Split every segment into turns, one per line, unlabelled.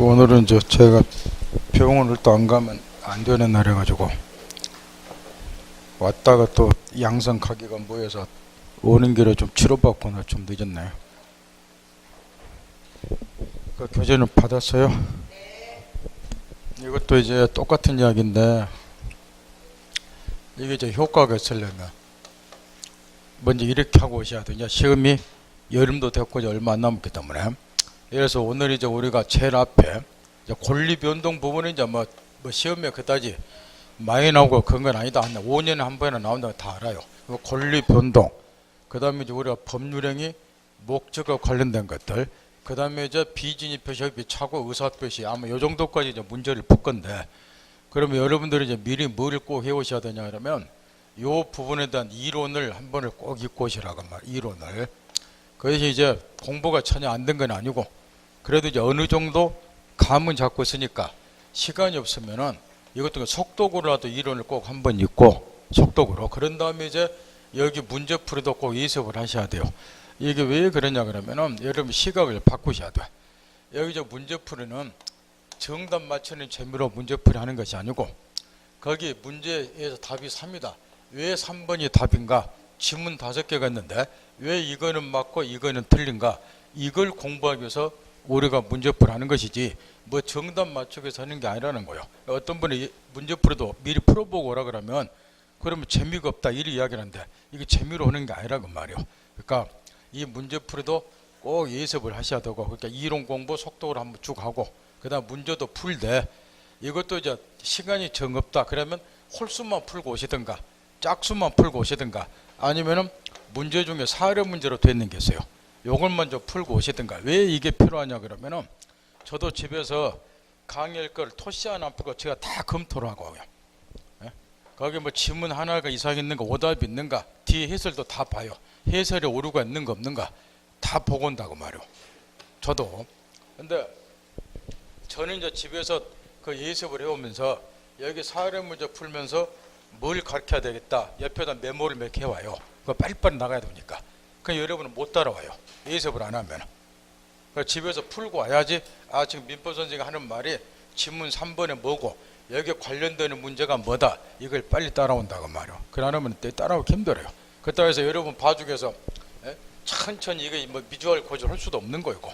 오늘은 제가 병원을 또 안 가면 안 되는 날이라 가지고 왔다가 또 양성 가게가 모여서 오는 길에 좀 치료받고 나 좀 늦었네요. 그 교재는 받았어요? 이것도 이제 똑같은 이야기인데 이게 이제 효과가 있으려면 먼저 이렇게 하고 오셔야 돼요. 시험이 여름도 됐고 이제 얼마 안 남았기 때문에. 그래서 오늘 이제 우리가 제일 앞에 이제 권리 변동 부분은 이제 뭐 시험에 그다지 많이 나오고 그런 건 아니다. 한 5년에 한 번이나 나온다고 다 알아요. 권리 변동. 그 다음에 이제 우리가 법률행위 목적과 관련된 것들. 그 다음에 이제 비진입 표시, 협의, 착오, 의사 표시 아마 요 정도까지 이제 문제를 풀 건데, 그러면 여러분들이 이제 미리 뭘 꼭 해오셔야 되냐 그러면 요 부분에 대한 이론을 한 번을 꼭 읽고 오시라고 말. 이론을. 그것이 이제 공부가 전혀 안 된 건 아니고 그래도 이제 어느 정도 감은 잡고 있으니까 시간이 없으면은 이것도 속독으로라도 이론을 꼭 한번 읽고 속독으로. 그런 다음에 이제 여기 문제풀이도 꼭 예습을 하셔야 돼요. 이게 왜 그러냐 그러면은 여러분 시각을 바꾸셔야 돼. 여기 저 문제풀이는 정답 맞추는 재미로 문제풀이 하는 것이 아니고 거기 문제에서 답이 3이다. 왜 3번이 답인가? 지문 5개가 있는데 왜 이거는 맞고 이거는 틀린가? 이걸 공부하기 위해서 우리가 문제풀이 하는 것이지 뭐 정답 맞추기 위해서 하는 게 아니라는 거예요. 어떤 분이 문제풀이도 미리 풀어보고 오라 그러면 그러면 재미가 없다 이렇게 이야기를 하는데 이게 재미로 하는 게 아니라고 말이에요. 그러니까 이 문제풀이도 꼭 예습을 하셔야 되고, 그러니까 이론 공부 속독을 한번 쭉 하고 그 다음 문제도 풀되 이것도 이제 시간이 정 없다 그러면 홀수만 풀고 오시든가 짝수만 풀고 오시든가 아니면은 문제 중에 사례 문제로 돼 있는 게 있어요. 요걸 먼저 풀고 오시든가. 왜 이게 필요하냐 그러면은 저도 집에서 강의할 걸 토시 하나 풀고 제가 다 검토를 하고요. 예? 거기 뭐 지문 하나가 이상 있는가 오답이 있는가 뒤에 해설도 다 봐요. 해설에 오류가 있는가 없는가 다 보고 온다고 말이요. 저도. 근데 저는 이제 집에서 그 예습을 해오면서 여기 사례 문제 풀면서 뭘 가르쳐야 되겠다 옆에다 메모를 몇 개 해와요. 그거 빨리빨리 나가야 되니까. 그럼 여러분은 못 따라와요. 예습을 안 하면. 집에서 풀고 와야지. 아 지금 민법 선생님이 하는 말이 지문 3번에 뭐고 여기에 관련되는 문제가 뭐다 이걸 빨리 따라온다고 말이요. 그러면 따라오기 힘들어요. 그렇다고 해서 여러분 봐주면서 천천히 이거 뭐 미주알 고지를 할 수도 없는 거이고.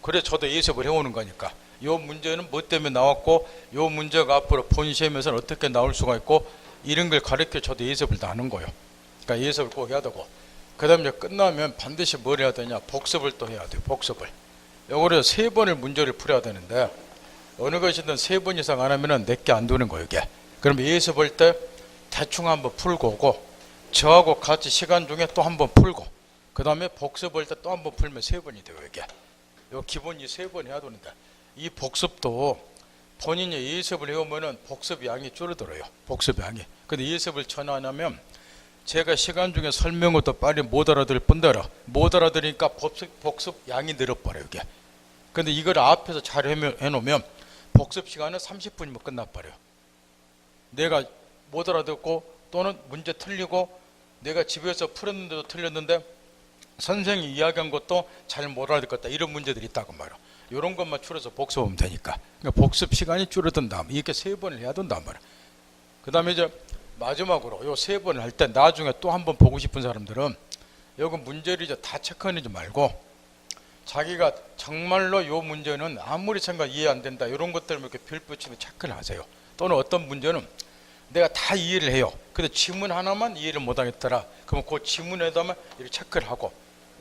그래 저도 예습을 해오는 거니까. 요 문제는 뭐 때문에 나왔고 요 문제가 앞으로 본 시험에서는 어떻게 나올 수가 있고 이런 걸 가르쳐 저도 예습을 다 하는 거예요. 그러니까 예습을 꼭 해야 되고 그 다음에 끝나면 반드시 뭘 해야 되냐 복습을 또 해야 돼요. 복습을. 요거를 3번을 문제를 풀어야 되는데 어느 것이든 3번 이상 안 하면은 내게 안 되는 거예요 이게. 그러면 예습할 때 대충 한번 풀고 오고 저하고 같이 시간 중에 또 한번 풀고 그 다음에 복습할 때 또 한번 풀면 3번이 돼요 이게. 요 기본이 3번 해야 되는데 이 복습도 본인이 예습을 해오면은 복습 양이 줄어들어요. 복습 양이. 근데 예습을 전혀 안 하면 제가 시간 중에 설명을 더 빨리 못 알아들을 뿐더러 못 알아들으니까 복습 양이 늘어버려요 이게. 근데 이걸 앞에서 잘 해놓으면 복습 시간은 30분이면 끝나버려요. 내가 못 알아듣고 또는 문제 틀리고 내가 집에서 풀었는데도 틀렸는데 선생님이 이야기한 것도 잘 못 알아듣겠다 이런 문제들이 있다고 말이에요. 이런 것만 줄여서 복습하면 되니까. 그러니까 복습 시간이 줄어든다. 이렇게 3번을 해야 된단 말이에요. 그 다음에 이제 마지막으로 요 3번을 할 때 나중에 또 한번 보고 싶은 사람들은 여기 문제를 이제 다 체크하지 말고 자기가 정말로 요 문제는 아무리 생각 이해 안 된다 이런 것들을 이렇게 별 붙이면 체크를 하세요. 또는 어떤 문제는 내가 다 이해를 해요. 근데 지문 하나만 이해를 못 하겠더라. 그러면 그 지문에다만 이렇게 체크를 하고.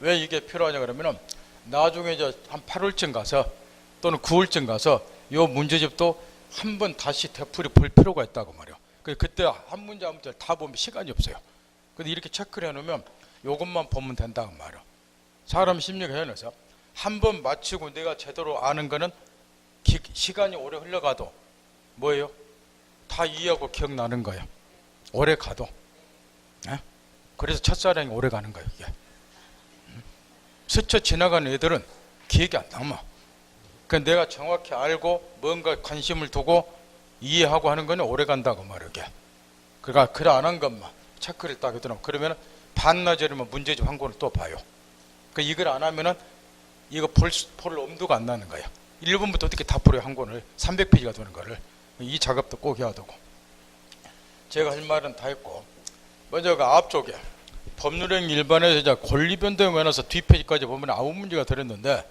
왜 이게 필요하냐 그러면은 나중에 이제 한 8월쯤 가서 또는 9월쯤 가서 요 문제집도 한번 다시 되풀이 볼 필요가 있다고 말이에요. 그때 한 문제 한 문제 다 보면 시간이 없어요. 근데 이렇게 체크를 해놓으면 요것만 보면 된다고 말이에요. 사람 심리가 해놔서 한 번 마치고 내가 제대로 아는 거는 시간이 오래 흘러가도 뭐예요? 다 이해하고 기억나는 거예요. 오래 가도. 그래서 첫사랑이 오래 가는 거예요 이게. 스쳐 지나가는 애들은 기억이 안 남아. 그러니까 내가 정확히 알고 뭔가 관심을 두고 이해하고 하는 거는 오래 간다고 말이게. 그러니까 글 안 한 것만 체크를 딱 해두면 그러면 반나절이면 문제집 한 권을 또 봐요. 그러니까 이걸 안 하면은 이거 볼 엄두가 안 나는 거예요. 1번부터 어떻게 다 풀어요. 한 권을 300페이지가 되는 거를. 이 작업도 꼭 해야 되고. 제가 할 말은 다 했고, 먼저 그 앞쪽에 법률행 일반에서 이제 권리변동에 관해서 뒷페이지까지 보면 9문제가 들었는데,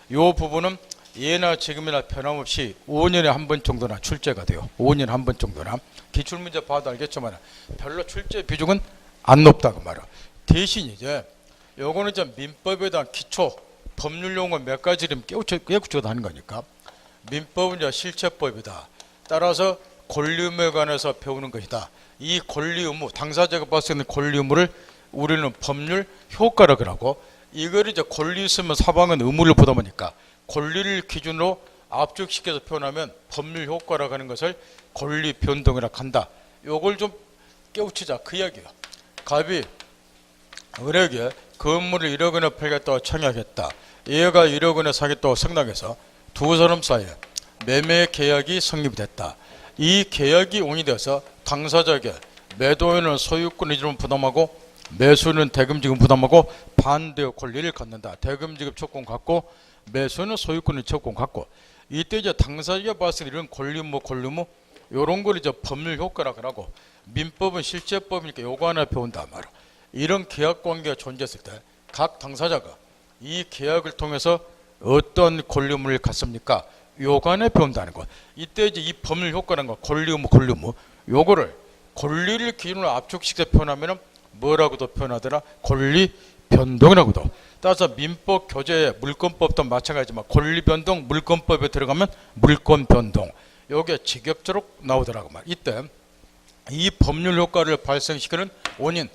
이 부분은 예나 지금이나 변함없이 5년에 한 번 정도나 출제가 돼요. 5년에 한 번 정도나. 기출문제 봐도 알겠지만 별로 출제 비중은 안 높다고 말이야. 대신 이제 요거는 이제 민법에 대한 기초 법률 용어 몇 가지를 깨우쳐 하는 거니까, 민법은 이제 실체법이다. 따라서 권리 의무에 관해서 배우는 것이다. 이 권리 의무, 당사자가 봤을 때 있는 권리 의무를 우리는 법률 효과라고 하고, 이걸 이제 권리 있으면 사방은 의무를 보다 보니까 권리를 기준으로 압축시켜서 표현하면 법률 효과라고 하는 것을 권리 변동이라고 한다. 요걸 좀 깨우치자 그 이야기예요. 갑이 을에게 건물을 1억 원에 팔겠다고 청약했다. 얘가 1억 원에 사겠다고 승낙해서 두 사람 사이에 매매 계약이 성립이 됐다. 이 계약이 온이돼서 당사자에게 매도인은 소유권 이름을 부담하고 매수인은 대금 지급 부담하고 반대의 권리를 갖는다. 대금 지급 채권 갖고 매수인은 소유권을 채권 갖고, 이때 이제 당사자가 봤을 때 이런 권리 의무 요런 걸 이제 법률 효과라고 하고, 민법은 실제법이니까 요거 하나 배운단 말이야. 이런 계약 관계가 존재했을 때 각 당사자가 이 계약을 통해서 어떤 권리 의무를 갖습니까? 요거 하나 배운다는 거. 이때 이제 이 법률 효과라는 거, 권리 의무 요거를 권리를 기준으로 압축시켜서 표현하면은 뭐라고도 표현하더라? 권리 변동이라고도. 따라서 민법 교재에 물권법도 마찬가지지만 권리 변동 물권법에 들어가면 물권 변동. 요게 직역적으로 나오더라고 말. 이때 이 법률 효과를 발생시키는 원인,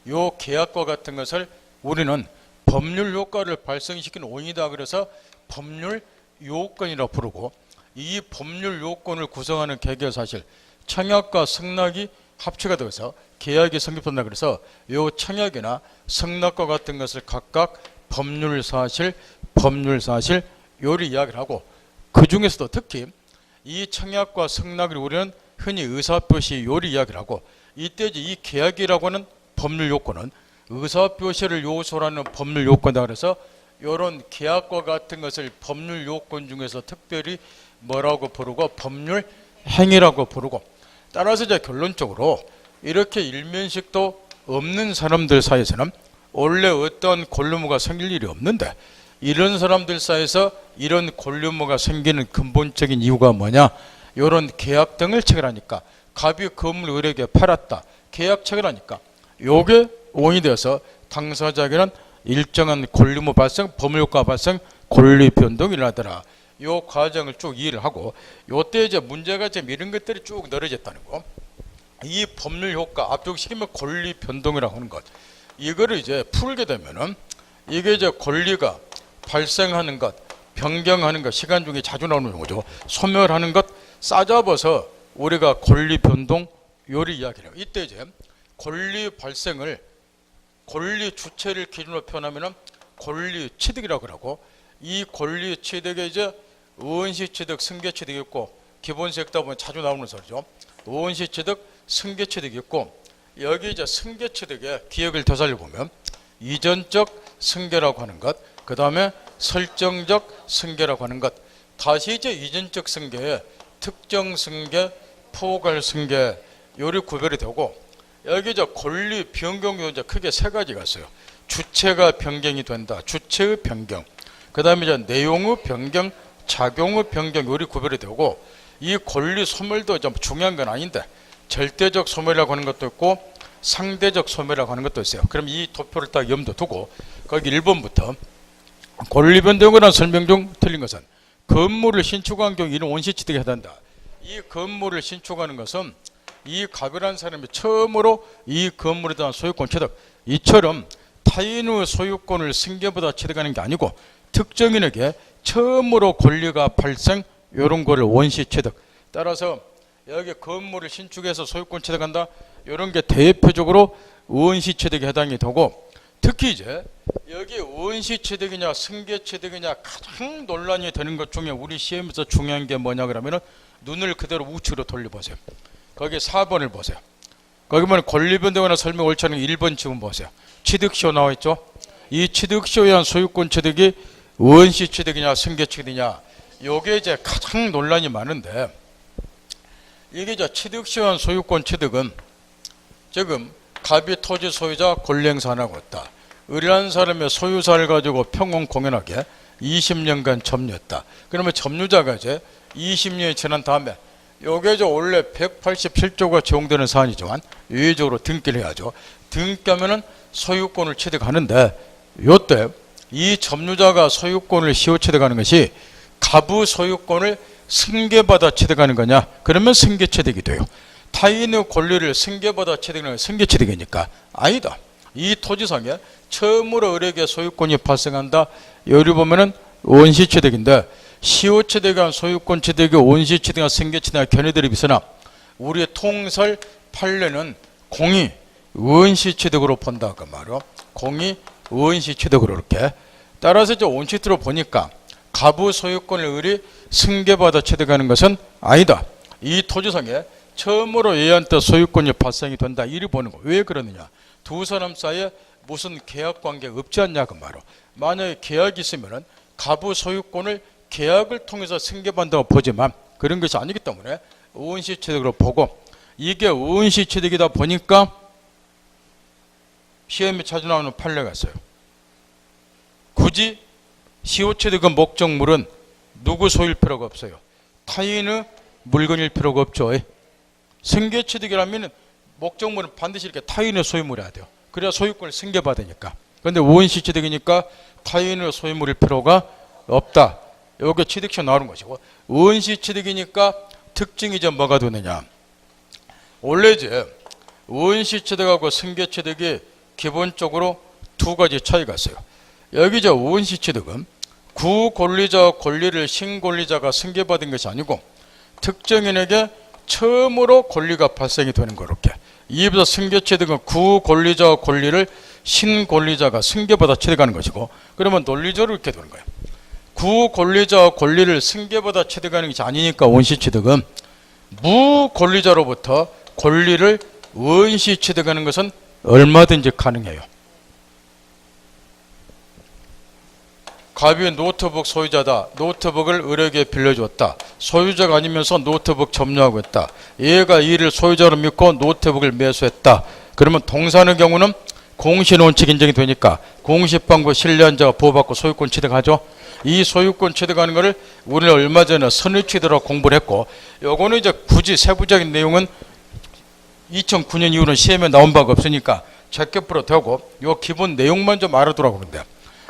요 계약과 같은 것을 우리는 법률 효과를 발생시키는 원인이다. 그래서 법률 요건이라고 부르고, 이 법률 요건을 구성하는 계계사실, 청약과 승낙이 합치가 되어서 계약이 성립한다. 그래서 요 청약이나 승낙과 같은 것을 각각 법률 사실 요리 이야기를 하고, 그 중에서도 특히 이 청약과 승낙을 우리는 흔히 의사표시 요리 이야기를 하고, 이때 이 계약이라고 하는 법률 요건은 의사표시를 요소로 하는 법률 요건이다. 그래서 이런 계약과 같은 것을 법률 요건 중에서 특별히 뭐라고 부르고 법률 행위라고 부르고, 따라서 이제 결론적으로 이렇게 일면식도 없는 사람들 사이에서는 원래 어떤 권리 의무가 생길 일이 없는데, 이런 사람들 사이에서 이런 권리 의무가 생기는 근본적인 이유가 뭐냐? 이런 계약 등을 체결하니까, 갑이 건물 을에게 팔았다. 계약 체결하니까 요게 원이 되어서 당사자에게는 일정한 권리 의무 발생, 법률 효과 발생, 권리 변동이 일어나더라. 요 과정을 쭉 이해를 하고, 요때 이제 문제가 좀 이런 것들이 쭉 늘어졌다는 거. 이 법률 효과 압축시키면 권리 변동이라고 하는 것. 이거를 이제 풀게 되면은 이게 이제 권리가 발생하는 것, 변경하는 것, 시간 중에 자주 나오는 거죠. 소멸하는 것, 싸잡아서 우리가 권리 변동 요리 이야기를 해요. 이때 이제 권리 발생을 권리 주체를 기준으로 표현하면은 권리 취득이라고 하고, 이 권리 취득에 이제 의원시 취득, 승계 취득이 있고, 기본세 읽다 보면 자주 나오는 소리죠. 의원시 취득, 승계 취득이 있고, 여기 이제 승계 취득의 기억을 더 살려보면 이전적 승계라고 하는 것, 그 다음에 설정적 승계라고 하는 것, 다시 이제 이전적 승계에 특정 승계, 포괄 승계 요리 구별이 되고, 여기 이제 권리 변경도 이제 크게 세 가지가 있어요. 주체가 변경이 된다. 주체의 변경. 그 다음에 이제 내용의 변경, 작용의 변경 요리 구별이 되고, 이 권리 소멸도 좀 중요한 건 아닌데 절대적 소멸이라고 하는 것도 있고 상대적 소멸이라고 하는 것도 있어요. 그럼 이 도표를 딱 염두 두고 거기 1번부터 권리 변동에 관한 설명 중 틀린 것은 건물을 신축한 경우 이는 원시 취득이 해야 된다. 이 건물을 신축하는 것은 이 갑이라는 사람이 처음으로 이 건물에 대한 소유권 취득, 이처럼 타인의 소유권을 승계보다 취득하는 게 아니고 특정인에게 처음으로 권리가 발생, 이런 거를 원시 취득. 따라서 여기 건물을 신축해서 소유권 취득한다, 이런 게 대표적으로 원시 취득에 해당이 되고, 특히 이제 여기 원시 취득이냐 승계 취득이냐 가장 논란이 되는 것 중에 우리 시험에서 중요한 게 뭐냐 그러면은 눈을 그대로 우측으로 돌려보세요. 거기 4번을 보세요. 거기 보면 권리변동이나 설명 옳지 않은 1번 지문 보세요. 취득시효 나와 있죠. 이 취득시효에 의한 소유권 취득이 원시 취득이냐 승계 취득이냐, 요게 이제 가장 논란이 많은데, 이게 이제 취득시효한 소유권 취득은 지금 갑이 토지 소유자 권리 행사 안 하고 있다. 의뢰한 사람의 소유사를 가지고 평온 공연하게 20년간 점유했다. 그러면 점유자가 이제 20년이 지난 다음에 요게 이제 원래 187조가 적용되는 사안이지만 유의적으로 등기를 해야죠. 등기하면은 소유권을 취득하는데, 요때 이 점유자가 소유권을 시효 취득하는 것이 가부 소유권을 승계받아 취득하는 거냐? 그러면 승계 취득이 돼요. 타인의 권리를 승계받아 취득하는 건 승계 취득이니까 아니다. 이 토지상에 처음으로 을에게 소유권이 발생한다. 여기 보면은 원시 취득인데, 시효 취득한 소유권 취득이 원시 취득한 승계 취득한 견해들이 있으나 우리의 통설 판례는 공이 원시 취득으로 본다 그 말이요. 공이 원시 취득으로 이렇게. 따라서 이제 원칙으로 보니까 가부 소유권을 을이 승계받아 취득하는 것은 아니다. 이 토지상에 처음으로 얘한테 소유권이 발생이 된다. 이리 보는 거. 왜 그러느냐? 두 사람 사이에 무슨 계약 관계 없지 않냐 그 말이요. 만약에 계약이 있으면은 가부 소유권을 계약을 통해서 승계받는다고 보지만 그런 것이 아니기 때문에 원시 취득으로 보고, 이게 원시 취득이다 보니까 시험에 자주 나오는 판례가 있어요. 굳이 시효 취득의 목적물은 누구 소유일 필요가 없어요. 타인의 물건일 필요가 없죠. 승계 취득이라면 목적물은 반드시 이렇게 타인의 소유물이어야 돼요. 그래야 소유권을 승계받으니까. 그런데 원시 취득이니까 타인의 소유물일 필요가 없다. 여기 취득시효 나오는 것이고, 원시 취득이니까 특징이 이제 뭐가 되느냐? 원래 이제 원시 취득하고 승계 취득이 기본적으로 두 가지 차이가 있어요. 여기 이제 원시 취득은 구권리자와 권리를 신권리자가 승계받은 것이 아니고 특정인에게 처음으로 권리가 발생이 되는 거. 이렇게 이에서 승계 취득은 구권리자와 권리를 신권리자가 승계받아 취득하는 것이고, 그러면 논리적으로 이렇게 되는 거예요. 구권리자와 권리를 승계받아 취득하는 것이 아니니까 원시 취득은 무권리자로부터 권리를 원시 취득하는 것은 얼마든지 가능해요. 갑이 노트북 소유자다. 노트북을 을에게 빌려줬다. 소유자가 아니면서 노트북 점유하고 있다. 얘가 이를 소유자로 믿고 노트북을 매수했다. 그러면 동사의 경우는 공시원칙 인정이 되니까 공시방구 신뢰한 자가 보호받고 소유권 취득하죠. 이 소유권 취득하는 것을 우리는 얼마 전에 선의취득이라고 공부를 했고, 요거는 이제 굳이 세부적인 내용은 2009년 이후로는 시험에 나온 바가 없으니까 적격부로 되고, 요 기본 내용만 좀 알아두라고. 근데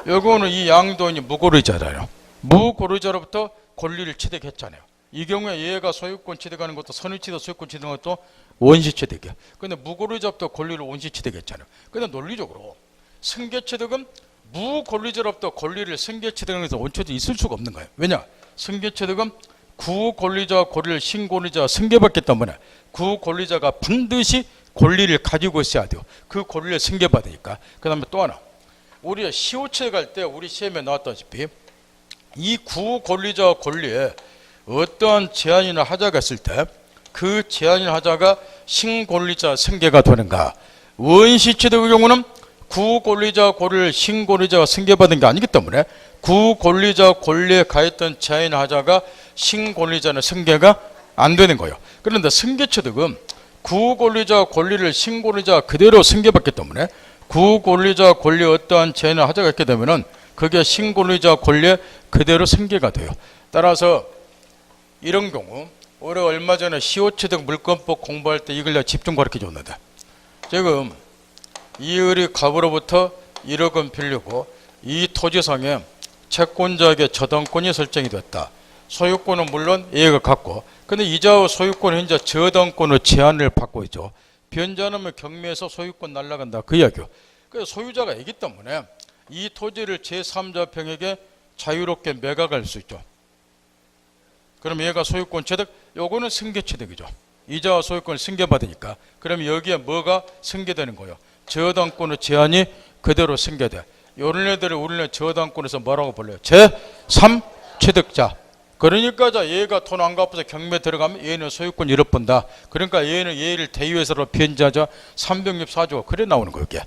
요거는 이 양도인이 무고르자잖아요. 무고르자로부터 권리를 취득했잖아요. 이 경우에 얘가 소유권 취득하는 것도 선의취득 소유권 취득하는 것도 원시 취득이야. 근데 무고르자부터 권리를 원시 취득했잖아요. 근데 논리적으로 승계 취득은 무권리자로부터 권리를 승계 취득하는 것은 원초적으로 있을 수가 없는 거예요. 왜냐? 승계 취득은 구권리자와 권리를 신권리자가 승계받기 때문에 구권리자가 반드시 권리를 가지고 있어야 돼요. 그 권리를 승계받으니까. 그 다음에 또 하나, 우리가 시효 취득할 때 우리 시험에 나왔다시피 이 구권리자와 권리에 어떠한 제한이나 하자가 있을 때 그 제한이나 하자가 신권리자 승계가 되는가? 원시 취득의 경우는 구권리자와 권리를 신권리자가 승계받은 게 아니기 때문에 구권리자와 권리에 가했던 제한이나 하자가 신권리자는 승계가 안 되는 거예요. 그런데 승계 취득은 구권리자와 권리를 신권리자가 그대로 승계받기 때문에 구권리자와 권리에 어떠한 제한이나 하자가 있게 되면은 그게 신권리자와 권리에 그대로 승계가 돼요. 따라서 이런 경우 우리 얼마 전에 시효취득 물권법 공부할 때 이걸 내가 집중 가르쳐 줬는데, 지금 이 을이 갑으로부터 1억 원 빌리고 이 토지상에 채권자에게 저당권이 설정이 됐다. 소유권은 물론 얘가 갖고, 근데 이자와 소유권은 현재 저당권의 제한을 받고 있죠. 변제하면 경매에서 소유권 날라간다 그 이야기요. 그래서 소유자가 있기 때문에 이 토지를 제3자평에게 자유롭게 매각할 수 있죠. 그럼 얘가 소유권 취득, 요거는 승계 취득이죠. 이자와 소유권을 승계받으니까. 그럼 여기에 뭐가 승계되는 거예요? 저당권의 제한이 그대로 승계돼. 요런 애들을 우리는 저당권에서 뭐라고 불러요? 제3취득자. 그러니까 자 얘가 돈 안 갚아서 경매 들어가면 얘는 소유권 잃어본다. 그러니까 얘는 얘를 대유회사로 변제하자 364조 그래 나오는 거예요. 이게.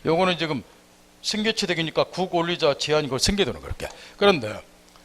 요거는 지금 승계취득이니까 구권리자 제한이 그 승계되는 거예요. 그런데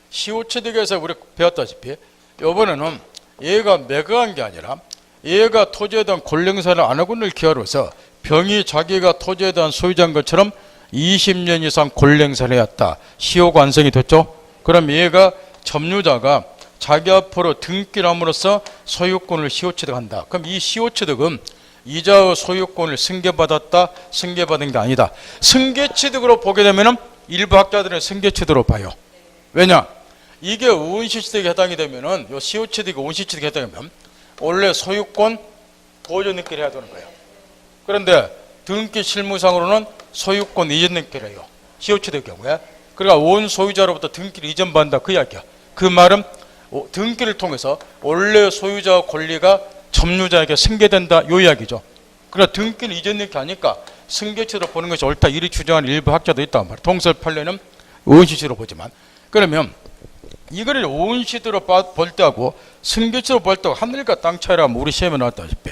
시효취득에서 우리 배웠다시피 이번에는 얘가 매각한 게 아니라 얘가 토지에 대한 권리행사를 안 하고 있는 기하로서 병이 자기가 토지에 대한 소유자인 것처럼 20년 이상 권리행사를 해왔다. 시효가 완성이 됐죠. 그럼 얘가 점유자가 자기 앞으로 등기를 함으로써 소유권을 시효취득한다. 그럼 이 시효취득은 이자의 소유권을 승계받았다, 승계받은 게 아니다. 승계취득으로 보게 되면 일부 학자들은 승계취득으로 봐요. 왜냐? 이게 우은시취득에 해당이 되면은 요 시효취득이 우은시취득에 해당하면 원래 소유권 보존 등기를 해야 되는 거예요. 그런데 등기 실무상으로는 소유권 이전 등기를 해요. 시효취득 경우에. 그러니까 원 소유자로부터 등기를 이전받는다 그 이야기야. 그 말은 등기를 통해서 원래 소유자 권리가 점유자에게 승계된다 요 이야기죠. 그러나 등기는 이전 등기 아니까 승계치로 보는 것이 옳다 이리 주장하는 일부 학자도 있단 말이에요. 동설 판례는 우은시치로 보지만 그러면 이거를 우은시대로 볼 때하고 승계치로 볼 때하고 하늘과 땅 차이라면 우리 시험에 나왔다시피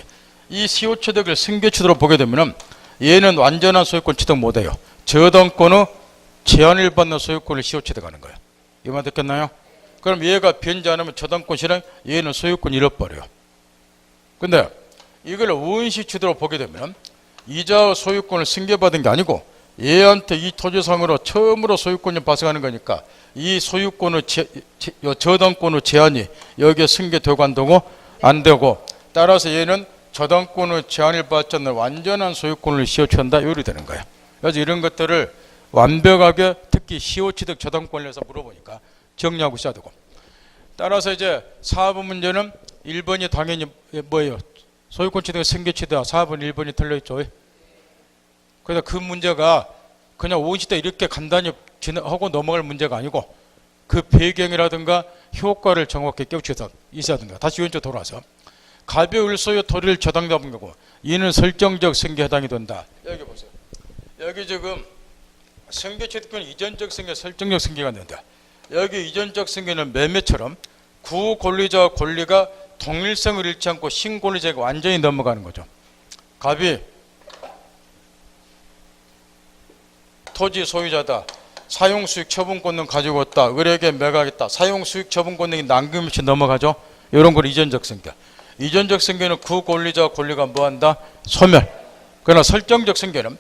이 시효취득을 승계치로 보게 되면 얘는 완전한 소유권 취득 못해요. 저당권의 제한을 받는 소유권을 시효취득하는 거예요. 이 말 듣겠나요? 그럼 얘가 변제 안 하면 저당권 실행, 얘는 소유권 잃어버려요. 근데 이걸 우은시취득으로 보게 되면 이자의 소유권을 승계받은 게 아니고 얘한테 이 토지상으로 처음으로 소유권이 발생하는 거니까 이 소유권의 저당권의 제한이 여기에 승계되고 안 되고 안 되고 따라서 얘는 저당권의 제한을 받지 않는 완전한 소유권을 시효취한다 요리 되는 거예요. 그래서 이런 것들을 완벽하게 특히 시효취득 저당권에 대해서 물어보니까 정리하고 있어야 되고 따라서 이제 4번 문제는 1번이 당연히 뭐예요? 소유권 취득 승계취득 4번 1번이 틀려있죠. 그래서 그 문제가 그냥 우은시대 이렇게 간단히 하고 넘어갈 문제가 아니고 그 배경이라든가 효과를 정확히 깨우쳐서 있어야 된다. 다시 왼쪽 돌아와서 갑의 을소유 토리를 저당잡은 거고 이는 설정적 승계에 해당이 된다. 여기 보세요. 여기 지금 승계취득권 이전적 승계, 설정적 승계가 있는데 여기 이전적 승계는 매매처럼 구권리자와 권리가 동일성을 잃지 않고 신권리자에게 완전히 넘어가는 거죠. 갑이 토지 소유자다. 사용수익 처분권은 가지고 있다. 을에게 매각했다. 사용수익 처분권이 남김없이 넘어가죠. 이런 걸 이전적 승계. 이전적 승계는 구권리자와 권리가 뭐한다? 소멸. 그러나 설정적 승계는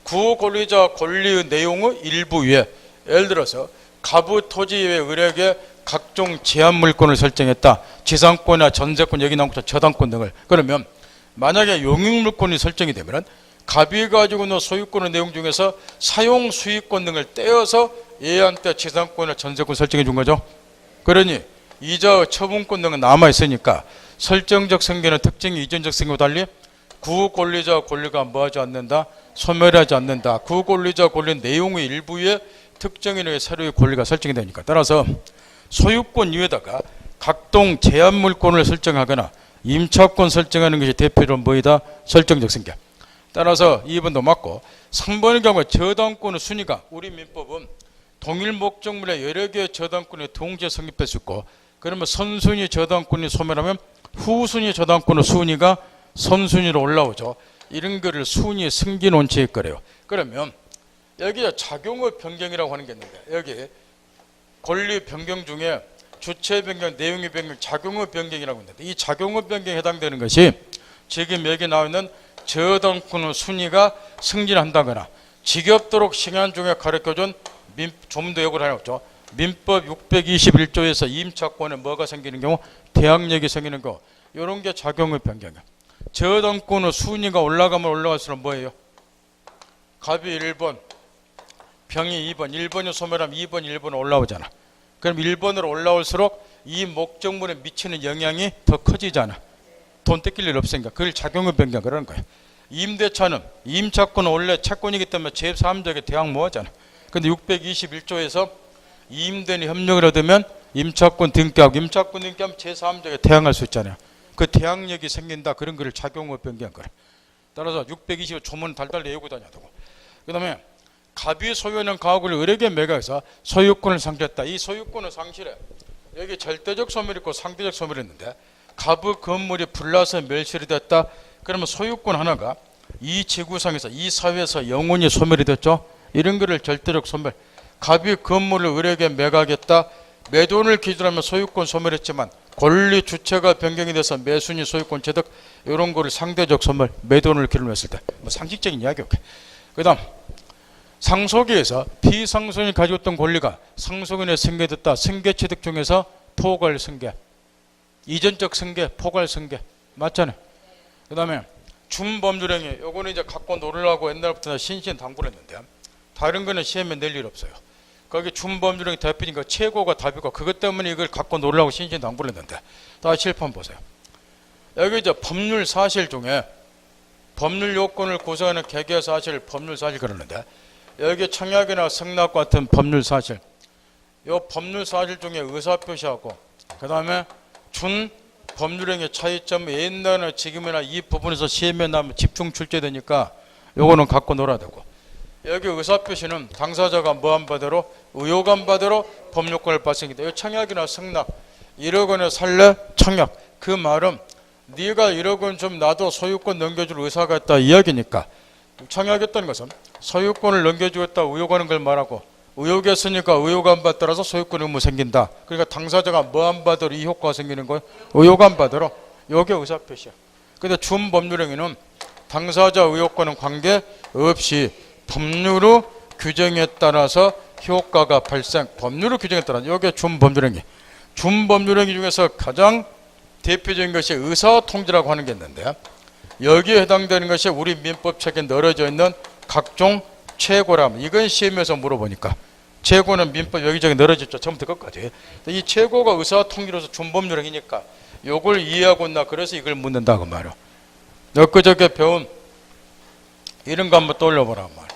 구권리자와 권리의 내용의 일부 위에 예를 들어서 갑의 토지 외에 을에게 각종 제한 물권을 설정했다. 지상권이나 전세권 여기 나온 것처럼 저당권 등을. 그러면 만약에 용익 물권이 설정이 되면은 갑이 가지고 있는 소유권의 내용 중에서 사용 수익권 등을 떼어서 얘한테 지상권이나 전세권 설정해 준 거죠. 그러니 이자의 처분권 등은 남아 있으니까 설정적 승계는 특징이 이전적 승계와 달리 구권리자 권리가 뭐하지 않는다? 소멸하지 않는다. 구권리자 권리 내용의 일부에 특정인의 사료의 권리가 설정이 되니까 따라서 소유권 위에다가 각종 제한 물권을 설정하거나 임차권 설정하는 것이 대표로 뭐이다? 설정적 승계. 따라서 2번도 맞고 3번의 경우에 저당권의 순위가 우리 민법은 동일 목적물에 여러 개의 저당권이 동시에 성립할 수 있고 그러면 선순위 저당권이 소멸하면 후순위 저당권의 순위가 선순위로 올라오죠. 이런 거를 순위 승진 원칙에 거래요. 그러면 여기 작용의 변경이라고 하는 게 있는데 여기 권리 변경 중에 주체 변경, 내용의 변경, 작용의 변경이라고 있는데 이 작용의 변경에 해당되는 것이 지금 여기 나와 있는 저당권의 순위가 승진한다거나 지겹도록 시간 중에 가르쳐준 좀 더 역을 하였죠. 민법 621조에서 임차권에 뭐가 생기는 경우 대항력이 생기는 거 이런 게 작용의 변경이야. 저당권의 순위가 올라가면 올라갈수록 뭐예요? 갑이 1번, 병이 2번, 1번이 소멸하면 2번, 1번 올라오잖아. 그럼 1번으로 올라올수록 이 목적물에 미치는 영향이 더 커지잖아. 돈 뺏길 일 없으니까 그걸 작용의 변경 그러는 거예요. 임대차는 임차권은 원래 채권이기 때문에 제3적에 대항 뭐하잖아. 근데 621조에서 임대인이 협력을 얻으면 임차권 등기하고 임차권 등기하면 제3적에 대항할 수 있잖아요. 그 대항력이 생긴다 그런 거를 작용의 변경한 거라. 따라서 625 조문 달달 외우고 다녀야 되고 그 다음에 갑이 소유하는 가구를 을에게 매각해서 소유권을 상실했다. 이 소유권을 상실해. 여기 절대적 소멸이 있고 상대적 소멸이 있는데 갑의 건물이 불나서 멸실이 됐다. 그러면 소유권 하나가 이 지구상에서 이 사회에서 영원히 소멸이 됐죠. 이런 거를 절대적 소멸. 갑이 건물을 을에게 매각했다. 매도인을 기준으로 하면 소유권 소멸했지만 권리 주체가 변경이 돼서 매수인이 소유권 취득 이런 거를 상대적 소멸, 매도인을 기준으로 했을 때 뭐 상식적인 이야기. 그 다음 상속위에서 비상속인이 가지고 있던 권리가 상속인에 승계됐다. 승계 취득 중에서 포괄 승계, 이전적 승계, 포괄 승계 맞잖아요. 그 다음에 준법률행위, 요거는 이제 갖고 놀으려고 옛날부터 신신당부를 했는데 다른 거는 시험에 낼 일 없어요. 거기 준법률행위 대표적인 거 최고가 답이고 그것 때문에 이걸 갖고 놀으려고 신신당부를 했는데 다시 칠판 보세요. 여기 이제 법률 사실 중에 법률 요건을 구성하는 개개 사실, 법률 사실 그러는데 여기 청약이나 승낙 같은 법률 사실, 요 법률 사실 중에 의사표시하고 그 다음에 준 법률행위 차이점, 옛날이나 지금이나 이 부분에서 시험에 나면 집중 출제되니까 요거는 갖고 놀아야 되고, 여기 의사표시는 당사자가 뭐한 바대로 의혹한 바대로 법률권을 발생한다. 이 청약이나 승낙 1억 원의 살래 청약, 그 말은 네가 1억 원 좀 나도 소유권 넘겨줄 의사가 있다 이야기니까, 청약했다는 것은 소유권을 넘겨주겠다 의혹하는 걸 말하고, 의혹했으니까 의혹한 바에 따라서 소유권 의무 생긴다. 그러니까 당사자가 뭐한 바대로 이 효과가 생기는 거예요. 의혹한 바대로. 이게 의사표시야. 근데 준법률행위는 당사자 의혹과는 관계없이 법률의 규정에 따라서 효과가 발생, 법률의 규정에 따라서. 이게 준법률행위. 준법률행위 중에서 가장 대표적인 것이 의사통지라고 하는 게 있는데, 여기에 해당되는 것이 우리 민법책에 널어져 있는 각종 최고람. 이건 시험에서 물어보니까 최고는 민법 여기저기 늘어졌죠. 처음부터 끝까지. 이 최고가 의사통일로서 준법률행위니까 요걸 이해하고 있나, 그래서 이걸 묻는다 그 말이야. 엊그저께 배운 이런 거 한번 떠올려보란 말이야.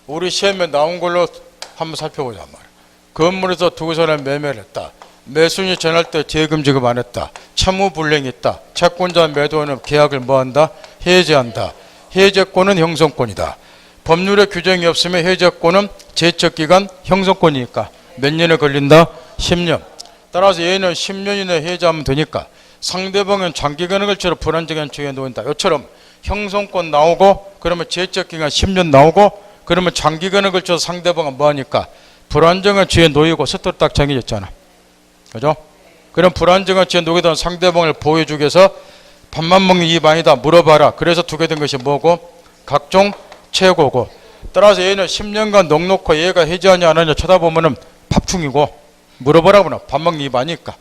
우리 시험에 나온 걸로 한번 살펴보자 말이야. 건물에서 두 사람 매매를 했다. 매수인이 전할 때 재금 지급 안 했다. 채무 불이행이 있다. 채권자 매도인은 계약을 뭐한다? 해제한다. 해제권은 형성권이다. 법률에 규정이 없으면 해제권은 제척기간 형성권이니까 몇 년에 걸린다? 10년. 따라서 얘는 10년 이내에 해제하면 되니까 상대방은 장기간을 걸쳐 불안정한 처지에 놓인다. 이처럼 형성권 나오고 그러면 제척기간 10년 나오고 그러면 장기간을 걸쳐서 상대방은 뭐하니까 불안정한 처지에 놓이고 스스로 딱 정해졌잖아. 그죠? 그럼 불안정한 처지에 놓이게 되면 상대방을 보호해주기 위해서 밥만 먹는 입 아니다 물어봐라. 그래서 두게 된 것이 뭐고? 각종 최고고. 따라서 얘는 10년간 넉넉히 얘가 해지하냐 안 하냐 쳐다보면은 밥충이고, 물어보라고는 밥 먹는 입 아니까.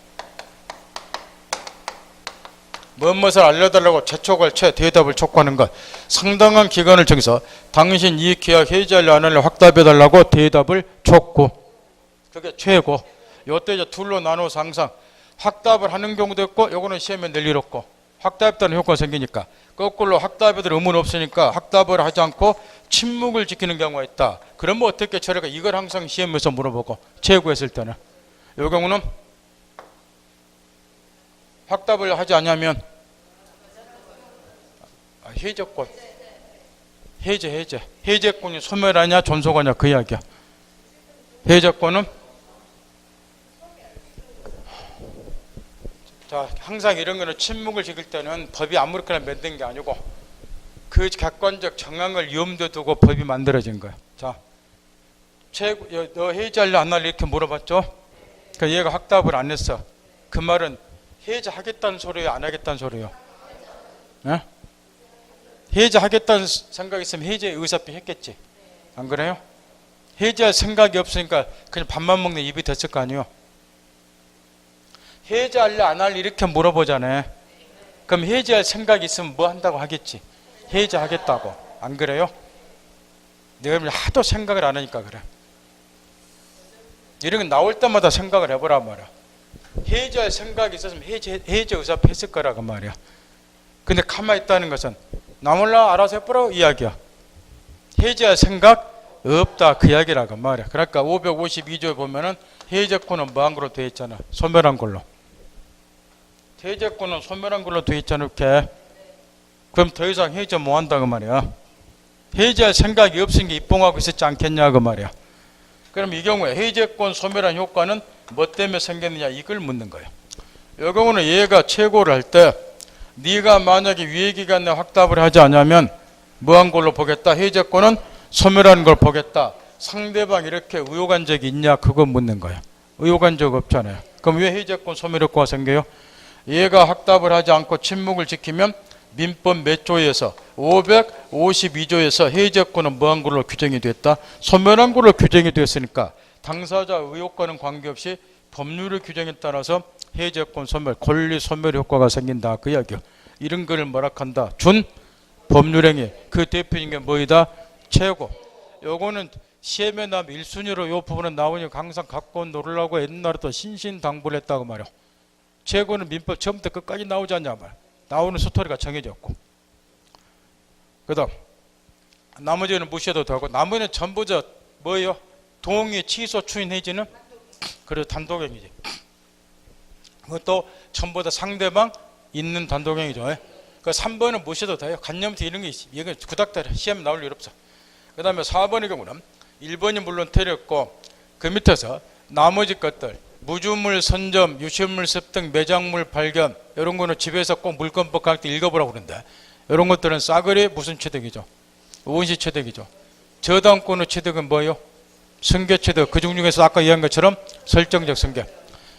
무엇을 알려달라고 재촉을 채 대답을 촉구하는 것. 상당한 기간을 정해서 당신 이 계약 해지하려 안 하려 확답해달라고 대답을 촉구. 그게 최고. 요때 이제 둘로 나눠서 항상 확답을 하는 경우도 있고, 요거는 시험에 낼 일 없고, 확답했다는 효과가 생기니까. 거꾸로 확답에들 의무는 없으니까 확답을 하지 않고 침묵을 지키는 경우가 있다. 그러면 어떻게 처리할까? 이걸 항상 시험에서 물어보고, 최고했을 때는. 이 경우는 확답을 하지 않으면 해제권, 해제권이 소멸하냐 존속하냐 그 이야기야. 해제권은 자, 항상 이런 거는 침묵을 지킬 때는 법이 아무렇게나 만든 게 아니고 그 객관적 정황을 염두에 두고 법이 만들어진 거야. 자, 너 해제할래 안 할래 이렇게 물어봤죠? 그러니까 얘가 확답을 안 했어. 그 말은 해제하겠다는 소리예요, 안 하겠다는 소리예요? 네? 해제하겠다는 생각이 있으면 해제 의사표 했겠지. 안 그래요? 해제할 생각이 없으니까 그냥 밥만 먹는 입이 됐을 거 아니에요? 해제할래 안 할래 이렇게 물어보잖아요. 그럼 해제할 생각이 있으면 뭐 한다고 하겠지. 해제하겠다고. 안 그래요? 내가 하도 생각을 안 하니까 그래. 이런 거 나올 때마다 생각을 해보란 말이야. 해제할 생각이 있었으면 해제 의사표 했을 거라고 말이야. 근데 가만히 있다는 것은 나 몰라 알아서 해보라고 이야기야. 해제할 생각 없다 그 이야기라고 말이야. 그러니까 552조에 보면은 해제권은 뭐한 걸로 되어 있잖아. 소멸한 걸로. 해제권은 소멸한 걸로 되어 있잖아 이렇게. 그럼 더 이상 해제 뭐 한다 그 말이야. 해제할 생각이 없으니까 입봉하고 있었지 않겠냐 그 말이야. 그럼 이 경우에 해제권 소멸한 효과는 뭐 때문에 생겼느냐 이걸 묻는 거예요. 이 경우는 얘가 최고를 할 때 네가 만약에 유예기간 내 확답을 하지 않으면 뭐한 걸로 보겠다. 해제권은 소멸하는 걸 보겠다. 상대방 이렇게 의혹한 적이 있냐 그거 묻는 거예요. 의혹한 적 없잖아요. 그럼 왜 해제권 소멸효과가 생겨요? 얘가 확답을 하지 않고 침묵을 지키면 민법 몇 조에서 552조에서 해제권은 뭐한 걸로 규정이 됐다? 소멸한 걸로 규정이 됐으니까 당사자 의혹과는 관계없이 법률의 규정에 따라서 해제권 소멸, 권리 소멸 효과가 생긴다 그 이야기요. 이런 거를 뭐라 한다? 준 법률행위. 그 대표적인 게 뭐이다? 최고. 요거는 시험에 나면 1순위로 요 부분은 나오니까 항상 갖고 놀으려고 옛날에도 신신당부를 했다고 말이야. 최고는 민법 처음부터 끝까지 나오지 않냐 말. 나오는 스토리가 정해졌고. 그 다음 나머지는 무시해도 되고 나머지는 전부 다 뭐예요? 동의, 취소, 추인, 해지는 그래도 단독행위지. 그것도 전부 다 상대방 있는 단독행위죠. 그 3번은 무시해도 돼요. 간념부터 이런 게 있어. 이건 구닥다리 시험에 나올 일 없어. 그 다음에 4번의 경우는 1번이 물론 틀렸고 그 밑에서 나머지 것들 무주물 선점, 유실물 습득, 매장물 발견 이런 거는 집에서 꼭 물건법 할 때 읽어보라고 그러는데 이런 것들은 싸그리 무슨 취득이죠? 원시 취득이죠. 저당권의 취득은 뭐예요? 승계 취득. 그 중에서 아까 이야기한 것처럼 설정적 승계.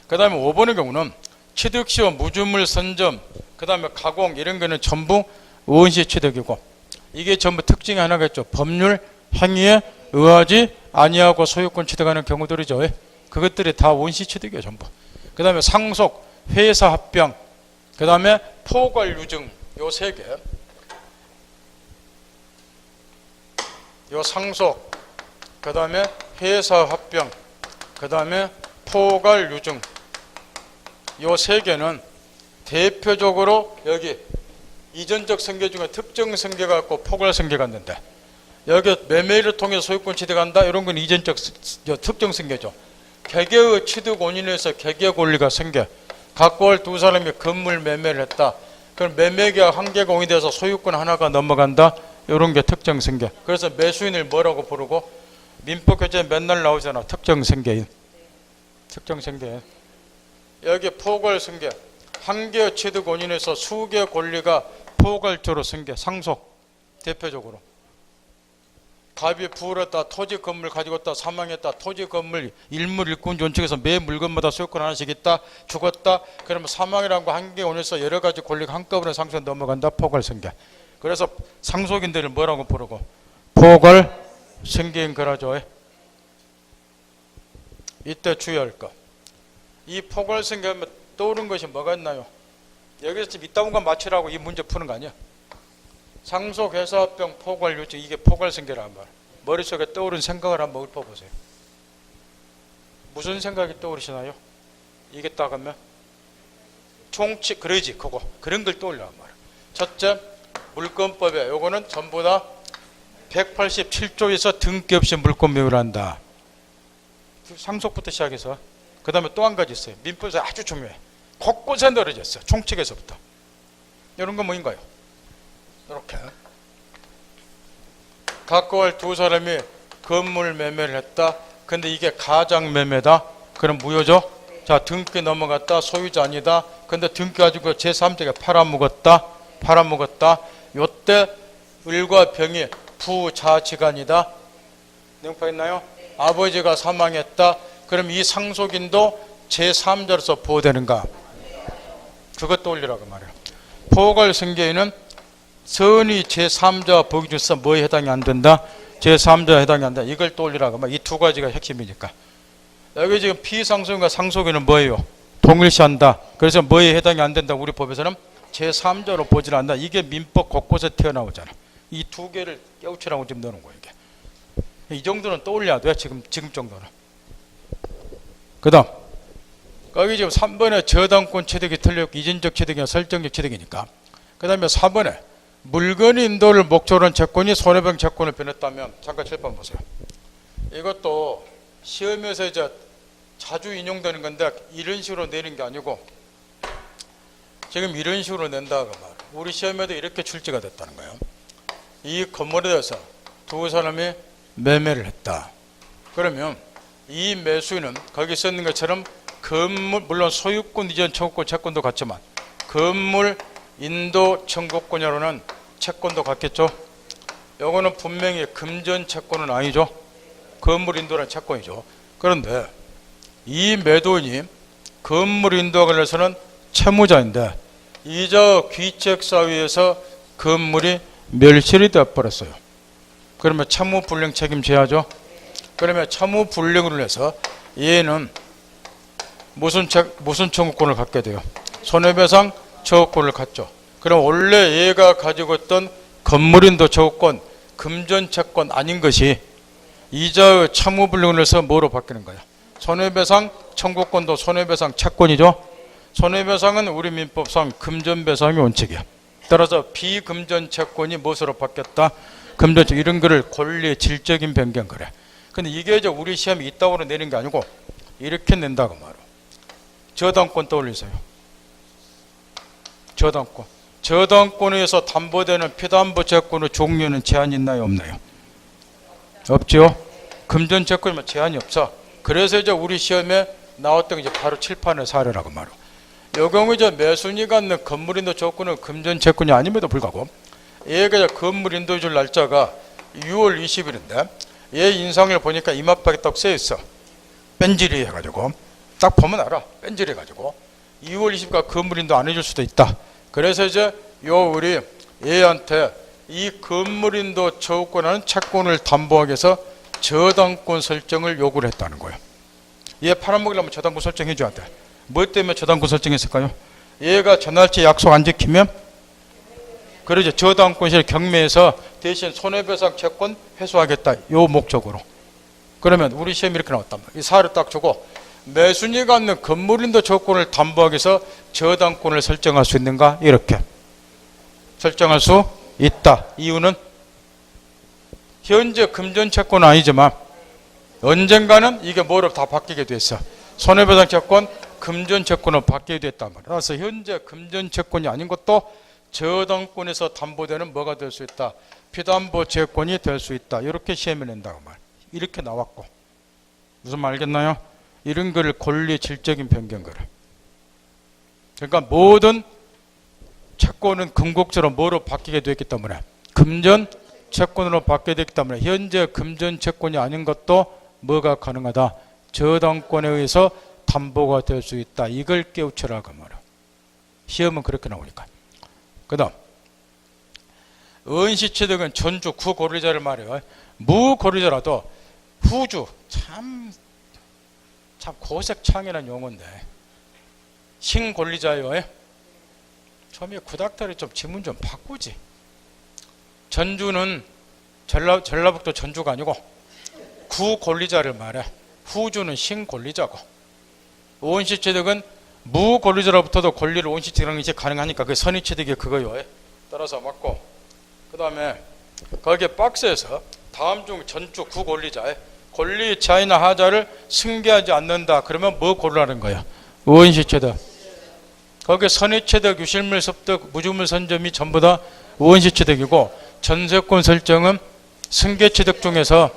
그 다음에 5번의 경우는 취득시효, 무주물 선점, 그 다음에 가공 이런 거는 전부 원시 취득이고 이게 전부 특징이 하나겠죠. 법률 행위에 의하지 아니하고 소유권 취득하는 경우들이죠. 그것들이 다 원시 취득이에요. 전부. 그 다음에 상속, 회사 합병, 그 다음에 포괄 유증 요 3개. 요 상속, 그 다음에 회사 합병, 그 다음에 포괄 유증 요 3개는 대표적으로 여기 이전적 승계 중에 특정 승계가 있고 포괄 승계가 있는데 여기 매매를 통해 소유권 취득한다 이런 건 이전적 특정 승계죠. 개개의 취득 원인에서 개개 권리가 생겨 갖고 올 두 사람이 건물 매매를 했다. 그럼 매매계약 한 개가 공인돼서 소유권 하나가 넘어간다. 이런 게 특정 승계. 그래서 매수인을 뭐라고 부르고 민법규제에 맨날 나오잖아. 특정 승계인. 특정 승계인. 여기 포괄 승계. 한 개의 취득 원인에서 수개의 권리가 포괄적으로 승계. 상속. 대표적으로. 갑이 부울었다. 토지 건물 가지고 있다. 사망했다. 토지 건물 일물 일꾼 존축에서 매 물건마다 소유권 하나씩 있다. 죽었다. 그러면 사망이라는 거 한 개 원에서 여러 가지 권리가 한꺼번에 상속 넘어간다. 포괄 승계. 그래서 상속인들을 뭐라고 부르고 포괄 승계인 거라죠. 이때 주의할 거. 이 포괄 승계하면 떠오른 것이 뭐가 있나요? 여기서 지금 이따분과 맞추라고 이 문제 푸는 거 아니야? 상속, 회사 합병, 포괄 유증 이게 포괄 승계란 말. 머릿속에 떠오른 생각을 한번 읊어보세요. 무슨 생각이 떠오르시나요? 이게 딱 하면 총치 그러지 그거 그런 걸 떠올리란 말. 첫째 물권법에 요거는 전부 다 187조에서 등기 없이 물권 매매를 한다. 상속부터 시작해서 그 다음에 또 한 가지 있어요. 민법에서 아주 중요해. 곳곳에 늘어졌어. 총칙에서부터. 이런 건 뭐인가요? 이렇게 갖고 올 두 사람이 건물 매매를 했다. 근데 이게 가장 매매다. 그럼 무효죠? 자, 등기 넘어갔다. 소유자 아니다. 근데 등기 가지고 제3자가 팔아먹었다. 요때 을과 병이 부자지간이다. 능파했나요? 아버지가 사망했다. 그럼 이 상속인도 제3자로서 보호되는가? 그것 떠올리라고 말이에요. 포괄 승계인은 선의 제3자 보기 중에서 뭐에 해당이 안 된다? 제3자에 해당이 안 된다. 이걸 떠올리라고 말. 이 두 가지가 핵심이니까. 여기 지금 피상속인과 상속인은 뭐예요? 동일시한다. 그래서 뭐에 해당이 안 된다. 우리 법에서는 제3자로 보질 않는다. 이게 민법 곳곳에 튀어나오잖아. 이 두 개를 깨우치라고 지금 넣는 거예요. 이게. 이 정도는 떠올려야 돼. 지금 정도는. 그 다음 거기 지금 3번에 저당권 취득이 틀렸고 이전적 취득이나 설정적 취득이니까 그 다음에 4번에 물건 인도를 목적으로 한 채권이 손해배상 채권을 변했다면 잠깐 7번 보세요. 이것도 시험에서 이제 자주 인용되는 건데 이런 식으로 내는 게 아니고 지금 이런 식으로 낸다고 말. 우리 시험에도 이렇게 출제가 됐다는 거예요. 이 건물에 대해서 두 사람이 매매를 했다. 그러면 이 매수인은 거기 써있는 것처럼 건물 물론 소유권 이전 청구권 채권도 같지만 건물 인도 청구권으로는 채권도 같겠죠. 요거는 분명히 금전 채권은 아니죠. 건물 인도라는 채권이죠. 그런데 이 매도인이 건물 인도와 관련해서는 채무자인데 이자 귀책사유에서 건물이 멸실이 되어버렸어요. 그러면 채무불이행 책임져야죠. 그러면 채무불이행으로 해서 얘는 무슨 청구권을 갖게 돼요? 손해배상 청구권을 갖죠. 그럼 원래 얘가 가지고 있던 건물인도 청구권, 금전채권 아닌 것이 이자의 채무불이행으로 해서 뭐로 바뀌는 거야? 손해배상 청구권도 손해배상 채권이죠. 손해배상은 우리 민법상 금전배상의 원칙이야. 따라서 비금전채권이 무엇으로 바뀌었다? 금전채권. 이런 거를 권리의 질적인 변경 그래. 근데 이게 이제 우리 시험이 이따구로 내린 게 아니고 이렇게 낸다고 말이야. 저당권 떠올리세요. 저당권. 저당권에 의해서 담보되는 피담보 채권의 종류는 제한이 있나요? 없나요? 없죠. 금전채권이면 제한이 없어. 그래서 이제 우리 시험에 나왔던 게 이제 바로 칠판의 사례라고 말이야. 이 경우 이제 매수인이 갖는 건물인도 조건은 금전채권이 아님에도 불구하고 얘가 이제 건물인도 줄 날짜가 6월 20일인데 얘 인상을 보니까 이마박에 딱 쓰여있어. 뺀질이 해가지고 딱 보면 알아. 뺀질이 해가지고 2월 20일까 건물인도 안 해줄 수도 있다. 그래서 이제 요 우리 얘한테 이 건물인도 저권하는 채권을 담보하기 위해서 저당권 설정을 요구를 했다는 거예요. 얘 팔아먹으려면 저당권 설정해 줘야 돼. 뭐 때문에 저당권 설정했을까요? 얘가 전날치 약속 안 지키면 그러죠. 저당권실 경매에서 대신 손해배상 채권 회수하겠다. 요 목적으로. 그러면 우리 시험이 이렇게 나왔단 말이야. 이 사를 딱 주고 매수인이 갖는 건물인도 저권을 담보하기 위해서 저당권을 설정할 수 있는가? 이렇게 설정할 수 있다. 이유는 현재 금전채권은 아니지만 언젠가는 이게 뭐로 다 바뀌게 됐어. 손해배상 채권, 금전채권으로 바뀌게 됐단 말이야. 그래서 현재 금전채권이 아닌 것도 저당권에서 담보되는 뭐가 될 수 있다. 피담보 채권이 될 수 있다. 이렇게 시험에 낸다고 말. 이렇게 나왔고. 무슨 말 알겠나요? 이런 거를 권리의 질적인 변경 거래. 그러니까 모든 채권은 금곡처럼 뭐로 바뀌게 되었기 때문에 금전 채권으로 바뀌게 되기 때문에 현재 금전 채권이 아닌 것도 뭐가 가능하다. 저당권에 의해서 담보가 될 수 있다. 이걸 깨우쳐라고 말이야. 시험은 그렇게 나오니까. 그 다음 은시취득은 전주 구고리자를 말해요. 무고리자라도 후주 참 고색창이라는 용어인데 신권리자요. 처음에 구닥다리 좀 지문 좀 바꾸지. 전주는 전라북도 전주가 아니고 구권리자를 말해. 후주는 신권리자고. 원시취득은 무권리자로부터도 권리를 원시취득하는 것이 가능하니까 그 선의취득이 그거요. 따라서 맞고. 그 다음에 거기에 박스에서 다음 중 전주 구권리자에 권리 자이나 하자를 승계하지 않는다. 그러면 뭐 고르라는 거야? 원시취득. 거기에 선의취득, 유실물 습득, 무주물 선점이 전부 다 원시취득이고 전세권 설정은 승계취득 중에서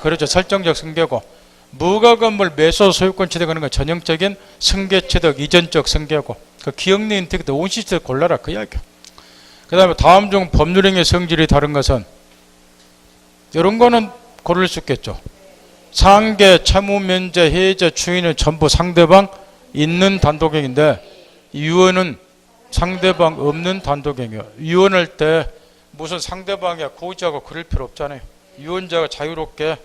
그렇죠. 설정적 승계고 무가 건물 매수 소유권 취득하는 건 전형적인 승계취득, 이전적 승계고 그 기억내인 특히 원시취득 골라라 그 이야기야. 그 다음에 다음 중 법률행위의 성질이 다른 것은 이런 거는 고를 수 있겠죠. 상계, 채무, 면제, 해제, 추인은 전부 상대방 있는 단독행위인데 유언은 상대방 없는 단독행위야. 유언할 때 무슨 상대방이야 고의자가 그럴 필요 없잖아요. 유언자가 자유롭게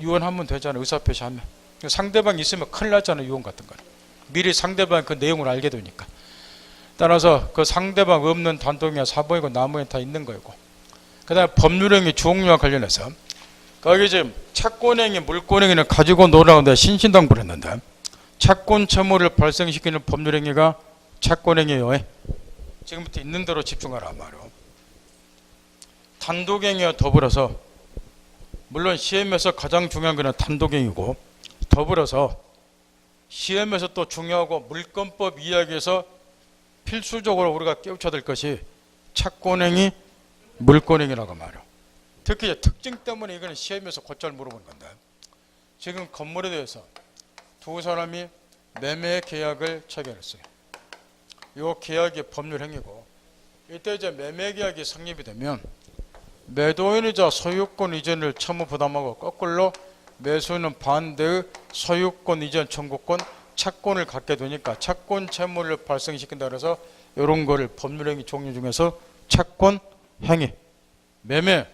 유언하면 되잖아요. 의사표시하면. 상대방이 있으면 큰일 나잖아요. 유언 같은 거는. 미리 상대방 그 내용을 알게 되니까. 따라서 그 상대방 없는 단독행위가 사범이고 나머지는 다 있는 거고. 그 다음에 법률행위 종류와 관련해서 거기 지금 채권행위, 물권행위는 가지고 놀아오는데 신신당부를 했는데 채권 채무를 발생시키는 법률행위가 채권행위예요. 지금부터 있는 대로 집중하라 말이요. 단독행위와 더불어서 물론 시험에서 가장 중요한 것은 단독행위고 더불어서 시험에서 또 중요하고 물권법 이야기에서 필수적으로 우리가 깨우쳐야 될 것이 채권행위, 물권행위라고 말이요. 특히 특징 때문에 이거는 시험에서 곧잘 물어보는 건데 지금 건물에 대해서 두 사람이 매매 계약을 체결했어요. 이 계약이 법률 행위고 이때 이제 매매 계약이 성립이 되면 매도인이자 소유권 이전을 채무 부담하고 거꾸로 매수인은 반대의 소유권 이전 청구권, 채권을 갖게 되니까 채권 채무를 발생시킨다 그래서 이런 거를 법률행위 종류 중에서 채권 행위, 매매,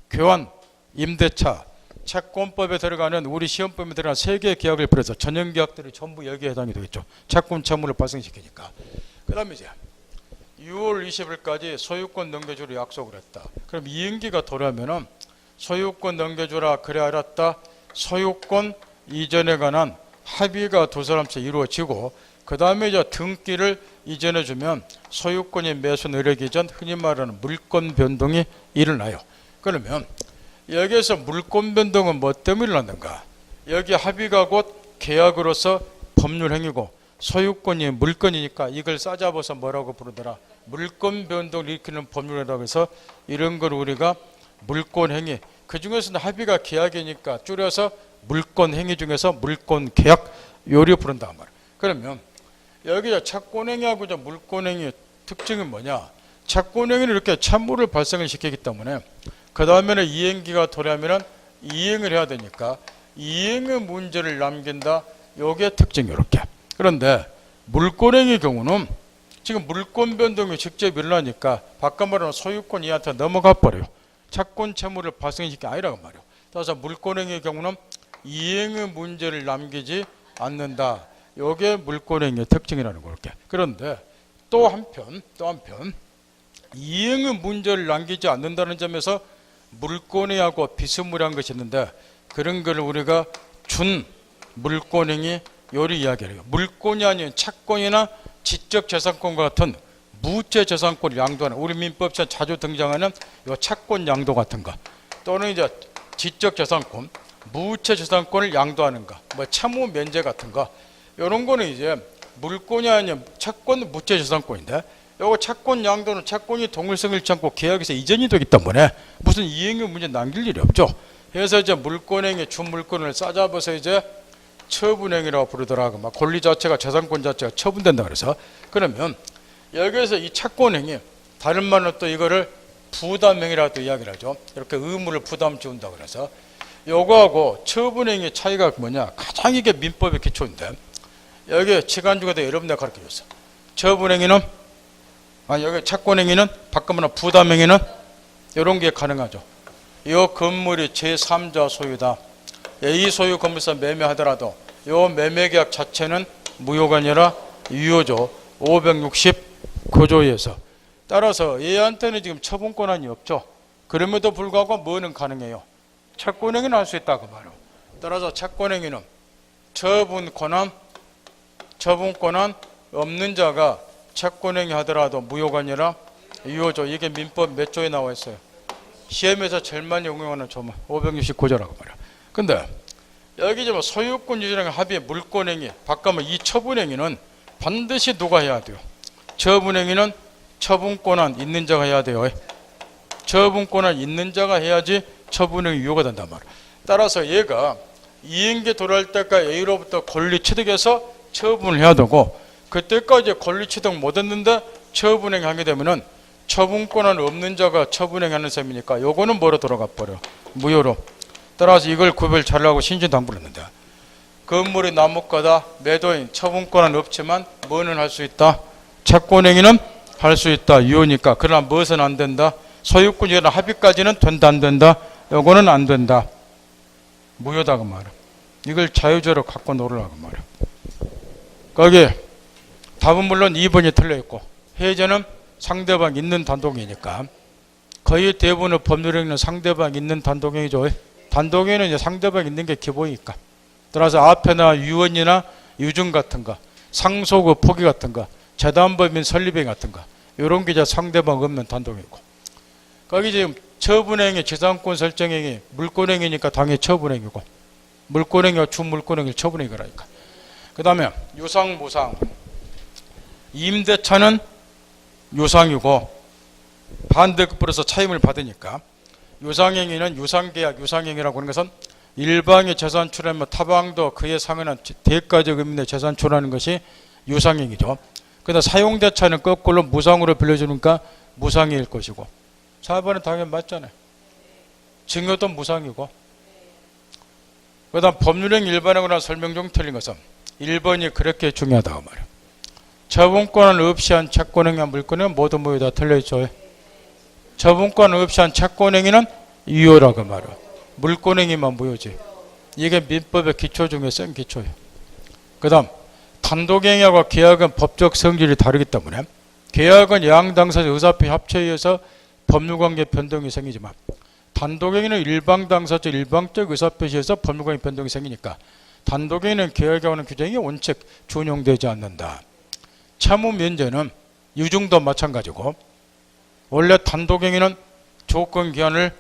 교환, 임대차, 채권법에 들어가는 우리 시험법에 들어가는 세 개의 계약을 비롯해서 전형 계약들이 전부 여기에 해당이 되겠죠. 채권 채무를 발생시키니까. 그 다음에 이제 6월 20일까지 소유권 넘겨주기로 약속을 했다. 그럼 이행기가 돌아오면은 소유권 넘겨주라 그래 알았다. 소유권 이전에 관한 합의가 두 사람씩 이루어지고 그 다음에 이제 등기를 이전해주면 소유권이 매수 내려기 전 흔히 말하는 물권 변동이 일어나요. 그러면 여기에서 물권 변동은 뭐 때문에 일어났는가? 여기 합의가 곧 계약으로서 법률 행위고 소유권이 물권이니까 이걸 싸잡아서 뭐라고 부르더라? 물권 변동을 일으키는 법률이라고 해서 이런 걸 우리가 물권 행위, 그 중에서는 합의가 계약이니까 줄여서 물권 행위 중에서 물권 계약 요리 부른단 말이야. 그러면 여기 채권 행위하고 물권 행위 특징이 뭐냐? 채권 행위는 이렇게 채무를 발생을 시키기 때문에 그 다음에는 이행기가 돌아오면 이행을 해야 되니까 이행의 문제를 남긴다. 요게 특징이 이렇게. 그런데 물권행위의 경우는 지금 물권 변동이 직접 일어나니까 바깥 말하면 소유권 이한테 넘어가 버려요. 채권 채무를 발생시키는 게 아니라고 말이에요. 따라서 물권행위의 경우는 이행의 문제를 남기지 않는다. 요게 물권행위의 특징이라는 거렇게. 그런데 또 한편 이행의 문제를 남기지 않는다는 점에서 물권행위하고 비스무리한 것이 있는데 그런 걸 우리가 준 물권행위 요리 이야기를 해요. 물권이 아닌 채권이나 지적재산권과 같은 무채재산권을 양도하는 우리 민법상 자주 등장하는 요 채권 양도 같은 거 또는 이제 지적재산권, 무채재산권을 양도하는 거, 뭐 채무 면제 같은 거 이런 거는 이제 물권이 아닌 채권 무채재산권인데 요거 채권 양도는 채권이 동일성을 잃지 않고 계약에서 이전이 되기 때문에 무슨 이행의 문제 남길 일이 없죠. 그래서 이제 물권행위 준물권을 싸잡아서 이제 처분행위라고 부르더라고. 막 권리 자체가 재산권 자체가 처분된다 그래서 그러면 여기에서 이 채권행위 다른 말로 또 이거를 부담행위라고 또 이야기를 하죠. 이렇게 의무를 부담 지운다 그래서 요거하고 처분행위 차이가 뭐냐? 가장 이게 민법의 기초인데 여기 시간 중에도 여러분들 가르쳐 줬어. 처분행위는 여기 채권행위는 바꾸면 부담행위는 이런 게 가능하죠. 이 건물이 제3자 소유다. A 소유 건물에서 매매하더라도 이 매매계약 자체는 무효가 아니라 유효죠. 569조에서 따라서 얘한테는 지금 처분권한이 없죠. 그럼에도 불구하고 뭐는 가능해요? 채권행위는 할 수 있다고 말이에요. 따라서 채권행위는 처분권한 없는 자가 채권행위 하더라도 무효가 아니라 유효죠. 이게 민법 몇 조에 나와 있어요? 시험에서 제일 많이 응용하는 조문 569조라고 말이야. 근데 여기 좀 소유권 유지랑 합의 물권행위 바꾸면 이 처분행위는 반드시 누가 해야 돼요? 처분행위는 처분권한 있는 자가 해야 돼요. 처분권한 있는 자가 해야지 처분행위 유효가 된단 말이야. 따라서 얘가 이행기 돌아올 때까지 A로부터 권리 취득해서 처분을 해야 되고 그때까지 권리 취득 못했는데 처분행위 하게 되면은 처분권한 없는 자가 처분행위 하는 셈이니까 요거는 뭐로 돌아가 버려? 무효로. 따라서 이걸 구별 잘하고 신신당부를 했는데 건물이 나무가다 매도인 처분권은 없지만 뭐는 할 수 있다? 채권행위는 할 수 있다. 유효니까. 그러나 무엇은 안 된다? 소유권이나 합의까지는 된다 안 된다? 요거는 안 된다. 무효다 그 말이야. 이걸 자유제로 갖고 놀으라고 말이야. 거기 답은 물론 2번이 틀려있고 해제는 상대방 있는 단독이니까 거의 대부분의 법률행위는 상대방 있는 단독행위죠. 단독행위는 이제 상대방 있는 게 기본이니까. 따라서 앞에나 유언이나 유증 같은 거, 상속의 포기 같은 거, 재단법인 설립행 같은 거 이런 게 이제 상대방 없는 단독이고 거기 지금 처분행위, 재산권 설정행위, 물권행위니까 당연히 처분행위고 물권행위와 준물권행위 처분행위라니까. 그 다음에 유상, 무상. 임대차는 유상이고 반대급부로서 차임을 받으니까 유상행위는 유상계약, 유상행위라고 하는 것은 일방의 재산 출하면 타방도 그에 상응한 대가적 의미의 재산 출하는 것이 유상행위죠. 그러나 사용대차는 거꾸로 무상으로 빌려주니까 무상일 것이고 4번은 당연히 맞잖아요. 증여도 무상이고. 그 다음 법률행 일반행위나 설명 중 틀린 것은 1번이 그렇게 중요하다고 말이에요. 처분권은 없이 한 채권행위와 물권행위는 모두 다 틀려있죠. 처분권 없이 한 채권행위는 유효라고 말이에요. 물권행위만 무효지. 이게 민법의 기초 중에 센 기초예요. 그 다음 단독행위하고 계약은 법적 성질이 다르기 때문에 계약은 양당사자 의사표 협체에 의해서 법률관계 변동이 생기지만 단독행위는 일방당사자 일방적 의사표시에서 법률관계 변동이 생기니까 단독행위는 계약에 관한 규정이 원칙 준용되지 않는다. 채무 면제는 유증도 마찬가지고 원래 단독행위는 조건기한을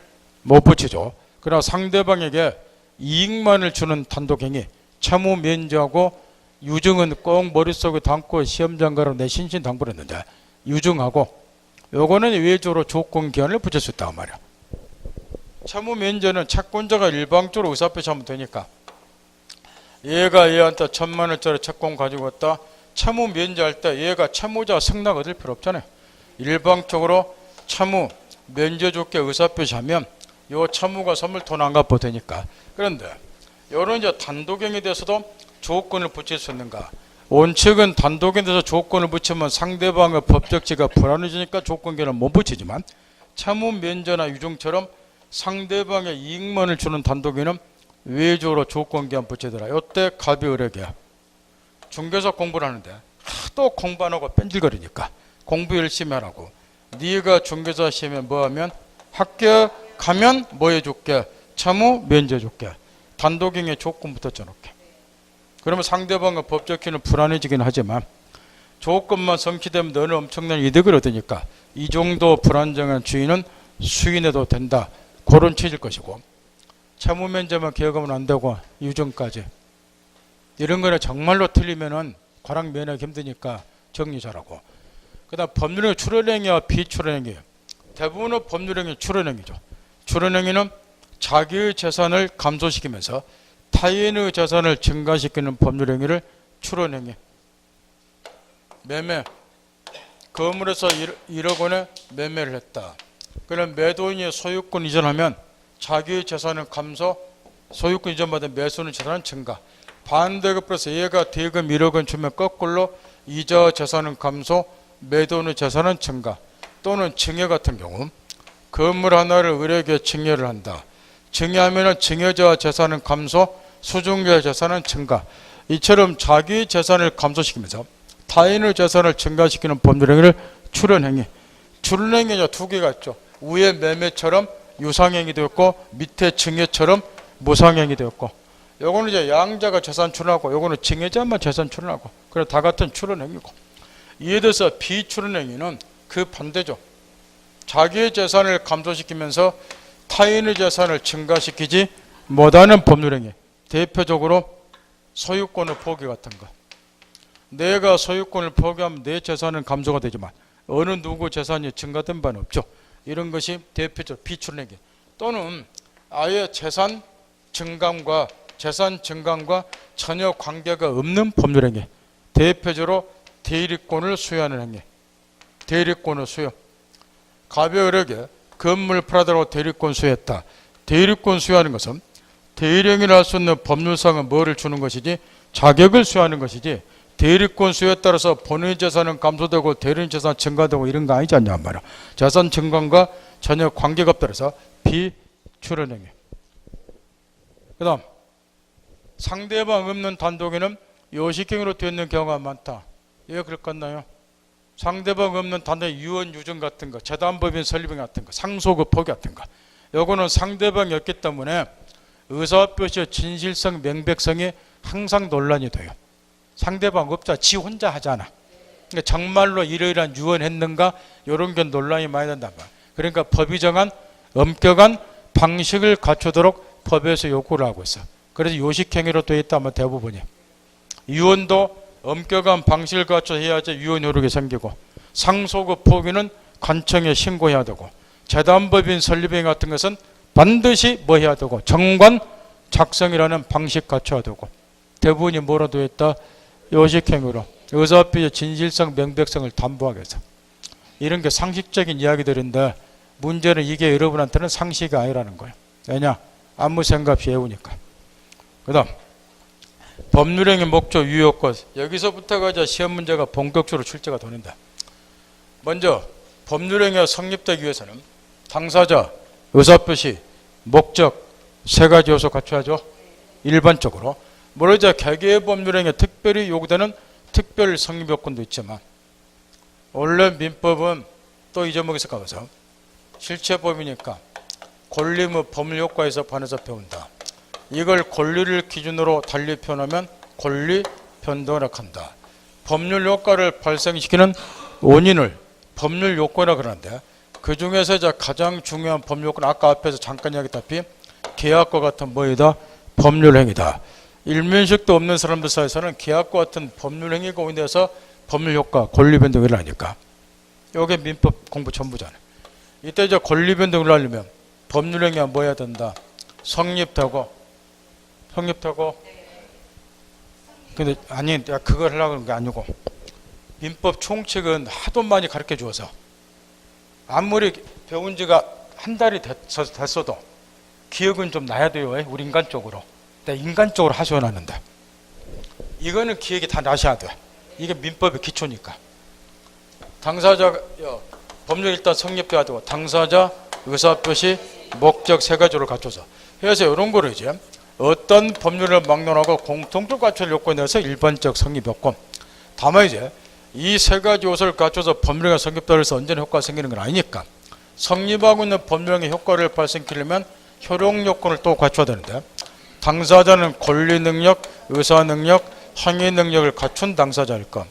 못 붙이죠. 그러나 상대방에게 이익만을 주는 단독행위 채무 면제하고 유증은 꼭 머릿속에 담고 시험장 가로 내 신신당부를 했는데 유증하고 요거는 외적으로 조건기한을 붙일 수 있다고 말이야. 채무 면제는 채권자가 일방적으로 의사표시하면 되니까 얘가 얘한테 1,000만 원짜리 채권 가지고 왔다. 채무 면제할 때 얘가 채무자 승낙 얻을 필요 없잖아요. 일방적으로 채무 면제 좋게 의사표시하면 요 채무가 선물 돈 안 갚아도 되니까. 그런데 요런 이제 단독행위에 대해서도 조건을 붙일 수 있는가? 원칙은 단독에 대해서 조건을 붙이면 상대방의 법적지가 불안해지니까 조건계는 못 붙이지만 채무 면제나 유증처럼 상대방의 이익만을 주는 단독에는 외적으로 조건계한 붙이더라. 이때 갑이 을에게 중개사 공부를 하는데 하도 공부 안 하고 뺀질거리니까 공부 열심히 하라고. 네가 중개사 시험에 뭐하면 합격하면 뭐 해줄게? 채무 면제 줄게. 단독행위 조건부터 써놓게. 그러면 상대방의 법적기는 불안해지긴 하지만 조건만 성취되면 너는 엄청난 이득을 얻으니까 이 정도 불안정한 주의는 수인해도 된다. 그런 취지일 것이고 채무 면제만 기억하면 안 되고 유증까지 이런 거는 정말로 틀리면은 과락 면하기 힘드니까 정리 잘하고. 그 다음 법률행위 출원행위와 비출원행위. 대부분은 법률행위 출원행위죠. 출원행위는 자기의 재산을 감소시키면서 타인의 재산을 증가시키는 법률행위를 출원행위. 매매. 건물에서 1억 원에 매매를 했다. 그럼 매도인이 소유권 이전하면 자기의 재산은 감소, 소유권 이전받은 매수는 재산은 증가. 반대급으로서 얘가 대금 1억 원 주면 거꾸로 이자 재산은 감소, 매도인의 재산은 증가. 또는 증여 같은 경우 건물 하나를 을에게 증여를 한다. 증여하면 증여자 재산은 감소, 수증자 재산은 증가. 이처럼 자기 재산을 감소시키면서 타인의 재산을 증가시키는 법률행위를 출원행위. 출원행위가 두 개가 있죠. 위에 매매처럼 유상행위도 있고 밑에 증여처럼 무상행위도 있고. 요거는 이제 양자가 재산 출원하고 요거는 증여자만 재산 출원하고. 그래 다 같은 출원행위고. 이에 대해서 비출원행위는 그 반대죠. 자기의 재산을 감소시키면서 타인의 재산을 증가시키지 못하는 법률행위. 대표적으로 소유권의 포기 같은 거. 내가 소유권을 포기하면 내 재산은 감소가 되지만 어느 누구 재산이 증가된 바는 없죠. 이런 것이 대표적 비출행위. 또는 아예 재산 증감과 전혀 관계가 없는 법률행위. 대표적으로 대리권을 수여하는 행위. 대리권을 수여. 갑의 을에게 건물 팔아달라고 대리권 수여했다. 대리권 수여하는 것은 대리행위를 할 수 있는 법률상은 뭐를 주는 것이지? 자격을 수여하는 것이지 대리권 수요에 따라서 본인의 재산은 감소되고 대리인 재산 증가되고 이런 거 아니지 않냐 말이야. 재산 증감과 전혀 관계가 없다 해서 비출원행위. 그 다음 상대방 없는 단독에는 요식행위로 되어 있는 경우가 많다. 왜 그럴까요? 상대방 없는 단독의 유언 유증 같은 거, 재단법인 설립 같은 거, 상속의 포기 같은 거. 요거는 상대방이 없기 때문에 의사표시의 진실성, 명백성이 항상 논란이 돼요. 상대방 없자 지 혼자 하잖아. 그러니까 정말로 이러이러한 유언했는가 이런 게 논란이 많이 된단 말이야. 그러니까 법이 정한 엄격한 방식을 갖추도록 법에서 요구를 하고 있어. 그래서 요식행위로 되어 있다면 대부분이. 유언도 엄격한 방식을 갖춰 해야지 유언 효력이 생기고 상속의 포기는 관청에 신고해야 되고 재단법인 설립행 같은 것은 반드시 뭐 해야 되고 정관 작성이라는 방식 갖춰야 되고 대부분이 뭐로 되어 있다? 요식행위로 의사표시의 진실성 명백성을 담보하기 위해서. 이런 게 상식적인 이야기들인데 문제는 이게 여러분한테는 상식이 아니라는 거예요. 왜냐? 아무 생각 없이 외우니까. 그 다음 법률행위 목적 유효권. 여기서부터가 이제 시험 문제가 본격적으로 출제가 되는데, 먼저 법률행위가 성립되기 위해서는 당사자, 의사표시, 목적 세 가지 요소 갖춰야죠. 일반적으로. 물론 이제 개개의 법률행위에 특별히 요구되는 특별 성립 요건도 있지만, 원래 민법은 또 이 제목에서 가면서 실체법이니까 권리무 법률 효과에서 반해서 배운다. 이걸 권리를 기준으로 달리 표현하면 권리 변동이라고 한다. 법률 효과를 발생시키는 원인을 법률 요건이라고 그러는데, 그 중에서 이제 가장 중요한 법률 요건, 아까 앞에서 잠깐 이야기했다시피 계약과 같은 뭐이다? 법률 행위다. 일면식도 없는 사람들 사이에서는 계약과 같은 법률 행위가 오인돼서 법률 효과, 권리 변동이 일어나니까. 이게 민법 공부 전부잖아요. 이때 이제 권리 변동을 하려면 법률 행위가 뭐 해야 된다? 성립되고. 근데 아니, 내가 그걸 하려고 하는 게 아니고, 민법 총칙은 하도 많이 가르쳐 주어서 아무리 배운 지가 한 달이 됐어도 기억은 좀 나야 돼요. 우리 인간적으로. 내가 인간적으로 하셔놨는데 이거는 기억이 다 나셔야 돼. 이게 민법의 기초니까. 당사자 법률 일단 성립돼야 되고, 당사자, 의사표시, 목적 세 가지를 갖춰서. 그래서 이런 거를 이제 어떤 법률을 막론하고 공통적으로 갖출 요건에 대해서 일반적 성립 요건. 다만 이제 이 세 가지 요소를 갖춰서 법률이 성립되어 해서 언제나 효과가 생기는 건 아니니까, 성립하고 있는 법률의 효과를 발생시키려면 효력 요건을 또 갖춰야 되는데, 당사자는 권리 능력, 의사 능력, 행위 능력을 갖춘 당사자일 것.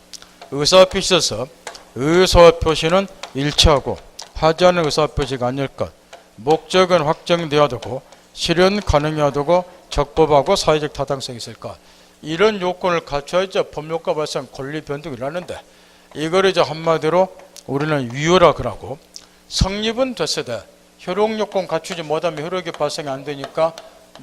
의사표시에서 의사표시는 일치하고 하지 않은 의사표시가 아닐 것. 목적은 확정되어야 되고 실현 가능해야 되고 적법하고 사회적 타당성이 있을 것. 이런 요건을 갖춰야지 법률과 발생 권리 변동이 일어나는데, 이걸 이제 한마디로 우리는 유효라 그러고, 성립은 됐을 때 효력 요건 갖추지 못하면 효력이 발생이 안 되니까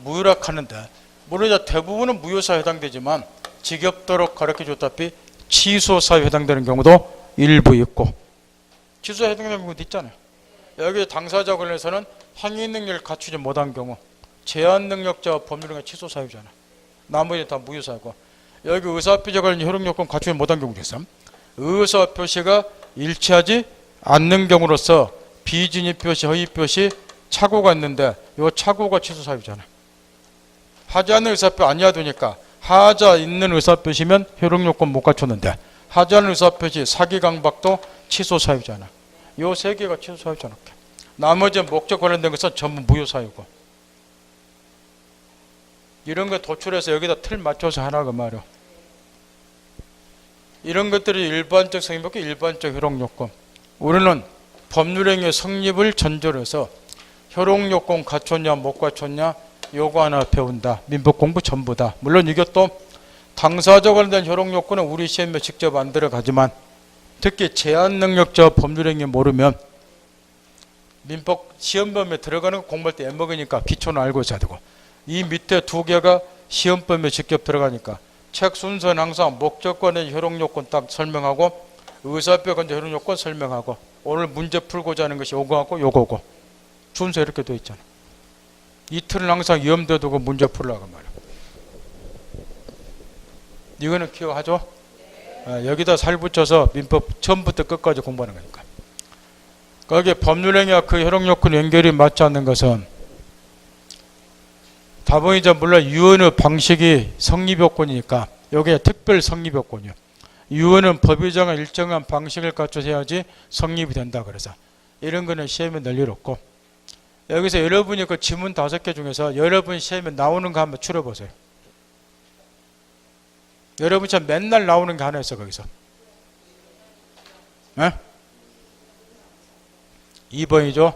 무효라 하는데, 물론 이제 대부분은 무효사에 해당되지만 지겹도록 가르쳐 줬다시피 취소사에 해당되는 경우도 일부 있고, 취소에 해당되는 경우도 있잖아요. 여기 당사자 관련해서는 행위 능력을 갖추지 못한 경우 제한 능력자와 법률행위 취소 사유잖아. 나머지 다 무효사고, 여기 의사표시 관련 효력 요건 갖추지 못한 경우 중에서 의사표시가 일치하지 않는 경우로서 비진입표시, 허위표시, 착오가 있는데 이 착오가 취소 사유잖아. 하지 않는 의사표 아니야 되니까 하자 있는 의사표시면 효력 요건 못 갖췄는데, 하지 않는 의사표시, 사기 강박도 취소 사유잖아. 이 세 개가 취소 사유잖아. 나머지 목적 관련된 것은 전부 무효 사유고. 이런 거 도출해서 여기다 틀 맞춰서 하라고 말이야. 이런 것들이 일반적 성립, 일반적 효력 요건. 우리는 법률행위 성립을 전제로 해서 효력 요건 갖췄냐 못 갖췄냐 요거 하나 배운다. 민법 공부 전부다. 물론 이게 또 당사자 관련된 효력 요건은 우리 시험에 직접 안 들어가지만, 특히 제한 능력자 법률행위 모르면 민법 시험범위에 들어가는 거 공부할 때 애먹으니까 기초는 알고 있어야 되고, 이 밑에 두 개가 시험범위에 직접 들어가니까 책 순서는 항상 목적권의 효력 요건 딱 설명하고, 의사표 관련 효력 요건 설명하고, 오늘 문제 풀고자 하는 것이 요거하고 요거고, 순서 이렇게 돼 있잖아. 이틀은 항상 염두에 두고 문제 풀라고 말이야. 이거는 기억하죠? 여기다 살 붙여서 민법 처음부터 끝까지 공부하는 거니까. 거기에 법률행위와 그 효력 요건 연결이 맞지 않는 것은 답은 이제 물론 유언의 방식이 성립 요건이니까 여기에 특별 성립 요건이요. 유언은 법이 정한 일정한 방식을 갖춰서 해야지 성립이 된다. 그래서 이런 거는 시험에 낼 일 없고, 여기서 여러분이 그 지문 5개 중에서 여러분 시험에 나오는 거 한번 추려보세요. 여러분처럼 맨날 나오는 게 하나 있어. 거기서 2번이죠.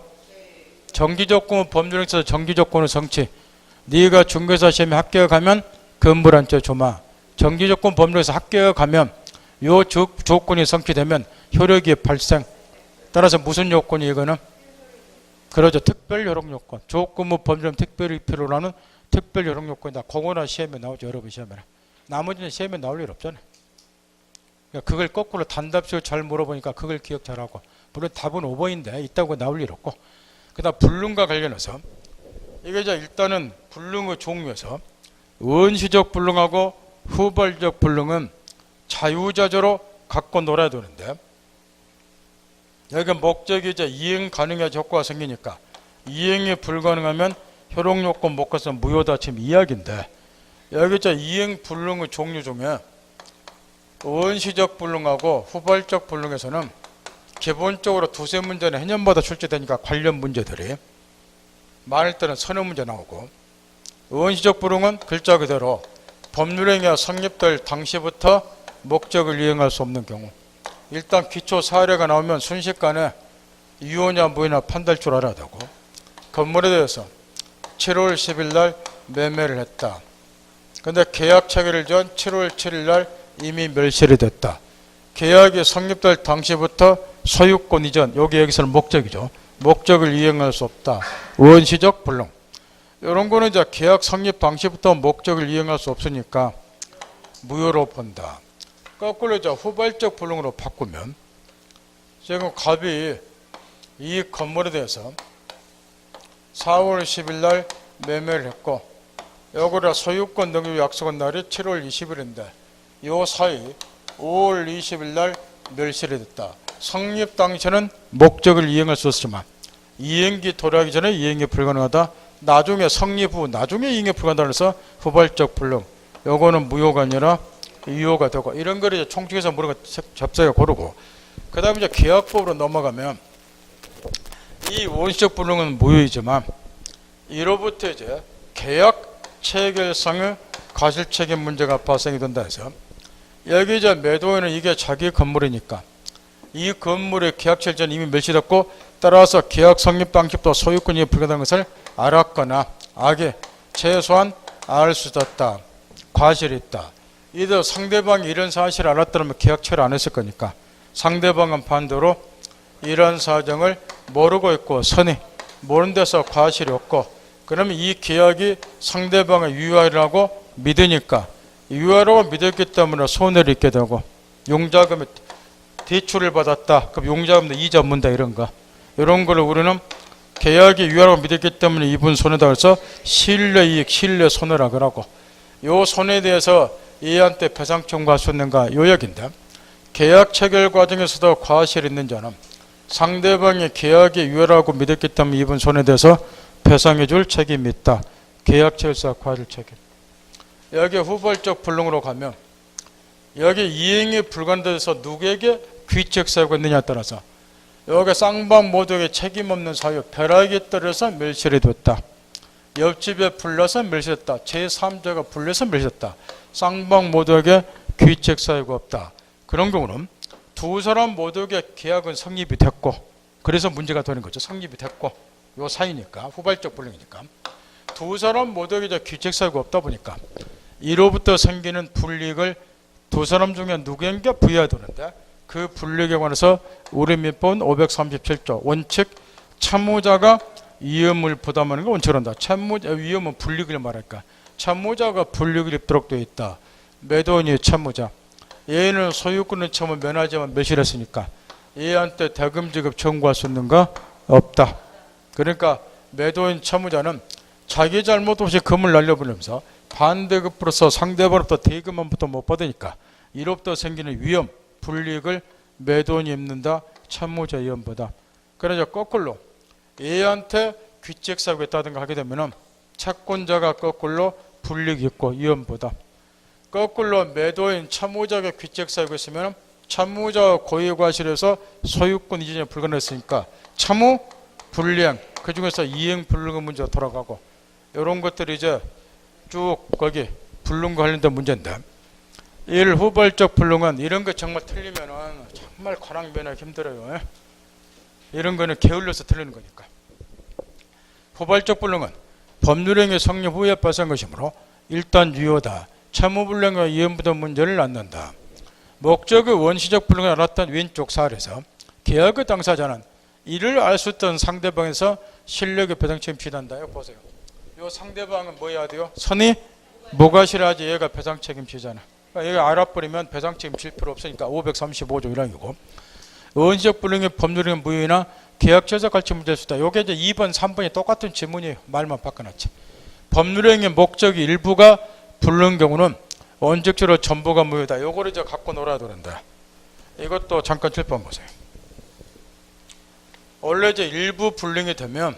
정기조건은 법률에서 정기조건은 성취. 네가 중개사 시험에 합격하면 건물 한 채 줘마. 정기조건 법률에서 합격하면 요 조건이 성취되면 효력이 발생. 따라서 무슨 요건이 이거는? 그러죠. 특별 효력 요건. 조건부 법률은 특별히 필요로 하는 특별 효력 요건이다. 그거나 시험에 나오죠. 여러분 시험에. 나머지는 시험에 나올 일 없잖아요. 그러니까 그걸 거꾸로 단답식으로 잘 물어보니까 그걸 기억 잘하고, 물론 답은 5번인데 있다고 나올 일 없고. 그 다음 불능과 관련해서 이게 이제 일단은 불능의 종류에서 원시적 불능하고 후발적 불능은 자유자재로 갖고 놀아야 되는데, 여기 목적이 이제 이행 가능의 효과가 생기니까 이행이 불가능하면 효력요건 못 가서 무효다 지금 이야기인데, 여기 이제 이행 불능의 종류 중에 원시적 불능하고 후발적 불능에서는 기본적으로 두세 문제는 해년마다 출제되니까 관련 문제들이 많을 때는 서너 문제 나오고, 원시적 불능은 글자 그대로 법률행위가 성립될 당시부터 목적을 이행할 수 없는 경우, 일단 기초 사례가 나오면 순식간에 유효냐 무효냐 판단할 줄 알아야 되고, 건물에 대해서 7월 10일 날 매매를 했다. 근데 계약 체결일 전 7월 7일 날 이미 멸실이 됐다. 계약이 성립될 당시부터 소유권 이전, 여기서는 목적이죠. 목적을 이행할 수 없다. 원시적 불능. 이런 거는 이제 계약 성립 당시부터 목적을 이행할 수 없으니까 무효로 본다. 거꾸로 이제 후발적 불능으로 바꾸면, 지금 갑이 이 건물에 대해서 4월 10일 날 매매를 했고, 요거를 소유권 등기 약속한 날이 7월 20일인데 요 사이 5월 20일 날 멸실이 됐다. 성립 당시에는 목적을 이행할 수 없지만 이행기 도래하기 전에 이행이 불가능하다. 나중에 성립 후 나중에 이행이 불가능하다 해서 후발적 불능, 요거는 무효가 아니라 유효가 되고, 이런 거를 이제 총칙에서 물어가 접사에 고르고, 그 다음에 이제 계약법으로 넘어가면 이 원시적 불능은 무효이지만 이로부터 이제 계약 체결상의 과실책임 문제가 발생이 된다 해서, 여기 이제 매도인은 이게 자기 건물이니까 이 건물의 계약 체결 전 이미 멸실했고, 따라서 계약 성립 당시부터 소유권이 불가능한 것을 알았거나 악에 최소한 알 수 있었다. 과실이 있다. 이들 상대방이 이런 사실을 알았다면 계약 체결 안 했을 거니까, 상대방은 반대로 이런 사정을 모르고 있고 선이 모르는 데서 과실이 없고, 그러면 이 계약이 상대방의 유효하라고 믿으니까, 유효하라고 믿었기 때문에 손해를 입게 되고, 용자금의 대출을 받았다. 그럼 용자금도 이자 문다, 이런 거. 이런 거를 우리는 계약이 유효하라고 믿었기 때문에 입은 손해다 그래서 신뢰이익, 신뢰손해라 그러고, 요 손해에 대해서 이한테 배상 청구할 수 있는가, 요 얘기인데, 계약 체결 과정에서도 과실이 있는 자는 상대방이 계약이 유효하라고 믿었기 때문에 입은 손해에 대해서 배상해 줄 책임이 있다. 계약 체결사 과실 책임. 여기 후발적 불능으로 가면, 여기 이행이 불가능해서 누구에게 귀책 사유가 있느냐에 따라서 여기 쌍방 모두에게 책임 없는 사유, 벼락이 떨어져서 멸실이 됐다. 옆집에 불려서 멸실했다. 제3자가 불려서 멸실했다. 쌍방 모두에게 귀책 사유가 없다. 그런 경우는 두 사람 모두에게 계약은 성립이 됐고, 그래서 문제가 되는 거죠. 성립이 됐고, 요 사이니까, 후발적 불능이니까. 두 사람 모두에게 귀책 사유가 없다 보니까 이로부터 생기는 불이익을 두 사람 중에 누구에게 부여해야 되는데, 그 불이익에 관해서 우리 민법 537조 원칙, 채무자가 위험을 부담하는 걸 원칙으로 한다. 위험은 불이익을 말할까. 채무자가 불이익을 입도록 되어 있다. 매도인이 채무자, 얘는 소유권의 채무 면하지만 멸실했으니까 얘한테 대금 지급 청구할 수 있는가? 없다. 그러니까 매도인 채무자는 자기 잘못 없이 금을 날려버리면서 반대급으로서 상대방으로부터 대금만부터 못 받으니까 이로부터 생기는 위험, 불이익을 매도인이 입는다. 채무자 위험보다. 그래서 거꾸로 얘한테 귀책 사유가 있다든가 하게 되면은 채권자가 거꾸로 불이익이 있고 위험보다. 거꾸로 매도인 채무자가 귀책 사유가 있으면 채무자 고의 과실에서 소유권 이전이 불가능했으니까 채무 불이행, 그 중에서 이행 불능의 문제가 돌아가고, 이런 것들이 이제 쭉 거기 불능과 관련된 문제인데, 일 후발적 불능은 이런 거 정말 틀리면은 정말 관악 면하기 힘들어요. 이런 거는 게을러서 틀리는 거니까. 후발적 불능은 법률행위 성립 후에 발생한 것이므로 일단 유효다. 채무불량과 이행부담 문제를 낳는다. 목적의 원시적 불능을 알았던 왼쪽 사례에서 계약의 당사자는 이를 알 수 있던 상대방에서 실력의 배상 책임 지난다. 이거 보세요. 이 상대방은 뭐 해야 돼요? 선이 무과실하지 얘가 배상 책임 지잖아. 그러니까 얘가 알아버리면 배상 책임 질 필요 없으니까 535조 1항이고, 원시적 불능의 법률행위 무효이나 계약처에서 갈지 문제일 수다. 요게 이제 2번, 3번이 똑같은 지문이에요. 말만 바꿔놨지. 법률행위 목적이 일부가 부른 경우는 원칙적으로 전부가 무효다. 요거를 이제 갖고 놀아야 되는데 이것도 잠깐 7번 보세요. 원래 이제 일부 불능이 되면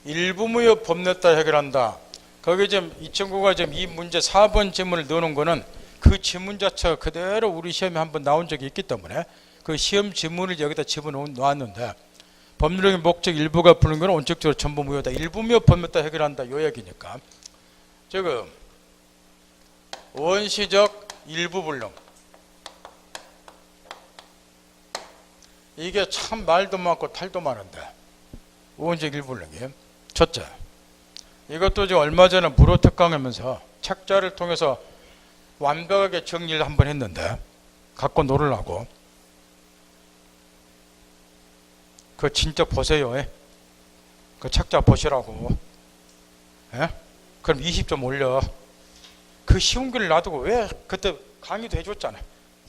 일부 무효 법률에 따라 해결한다. 거기 지금 이 친구가 지금 이 문제 4번 지문을 넣는 거는 그 지문 자체가 그대로 우리 시험에 한번 나온 적이 있기 때문에 그 시험 지문을 여기다 집어넣었는데 법률행위 목적 일부가 부른 거는 원칙적으로 전부 무효다. 일부 무효 법률에 따라 해결한다. 요 얘기니까. 지금 원시적 일부 불능. 이게 참 말도 많고 탈도 많은데 원시적 일부 불능이 첫째, 이것도 지금 얼마 전에 무료 특강하면서 책자를 통해서 완벽하게 정리를 한번 했는데 갖고 놀으려고 그 진짜 보세요. 그 책자 보시라고. 예? 그럼 20점 올려. 그 쉬운 글을 놔두고 왜 그때 강의도 해줬잖아.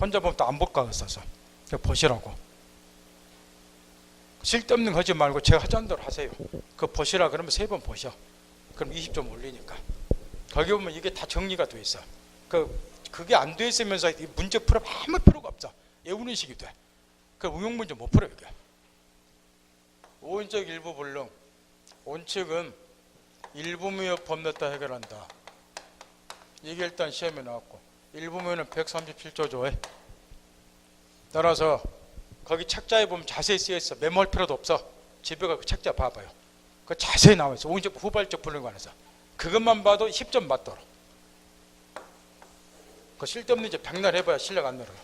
혼자 보면 또 안 볼 거 같아서. 보시라고. 쓸데없는 거 하지 말고 제가 하자는 대로 하세요. 그 보시라 그러면 3번 보셔. 그럼 20점 올리니까. 거기 보면 이게 다 정리가 돼 있어. 그게 안 돼 있으면서 문제 풀어 아무 필요가 없어. 외우는 식이 돼. 그 응용 문제 못 풀어 이게. 오인적 일부 불능. 원칙은 일부 무효 법률에 따라 해결한다. 이게 일단 시험에 나왔고 일부 무효는 137조죠. 따라서 거기 책자에 보면 자세히 쓰여있어. 메모할 필요도 없어. 집에 가서 그 책자 봐봐요. 그 자세히 나와있어. 오인적 후발적 불능에 관해서. 그것만 봐도 10점 맞도록. 그 쓸데없는 이제 백날 해봐야 실력 안 늘어요.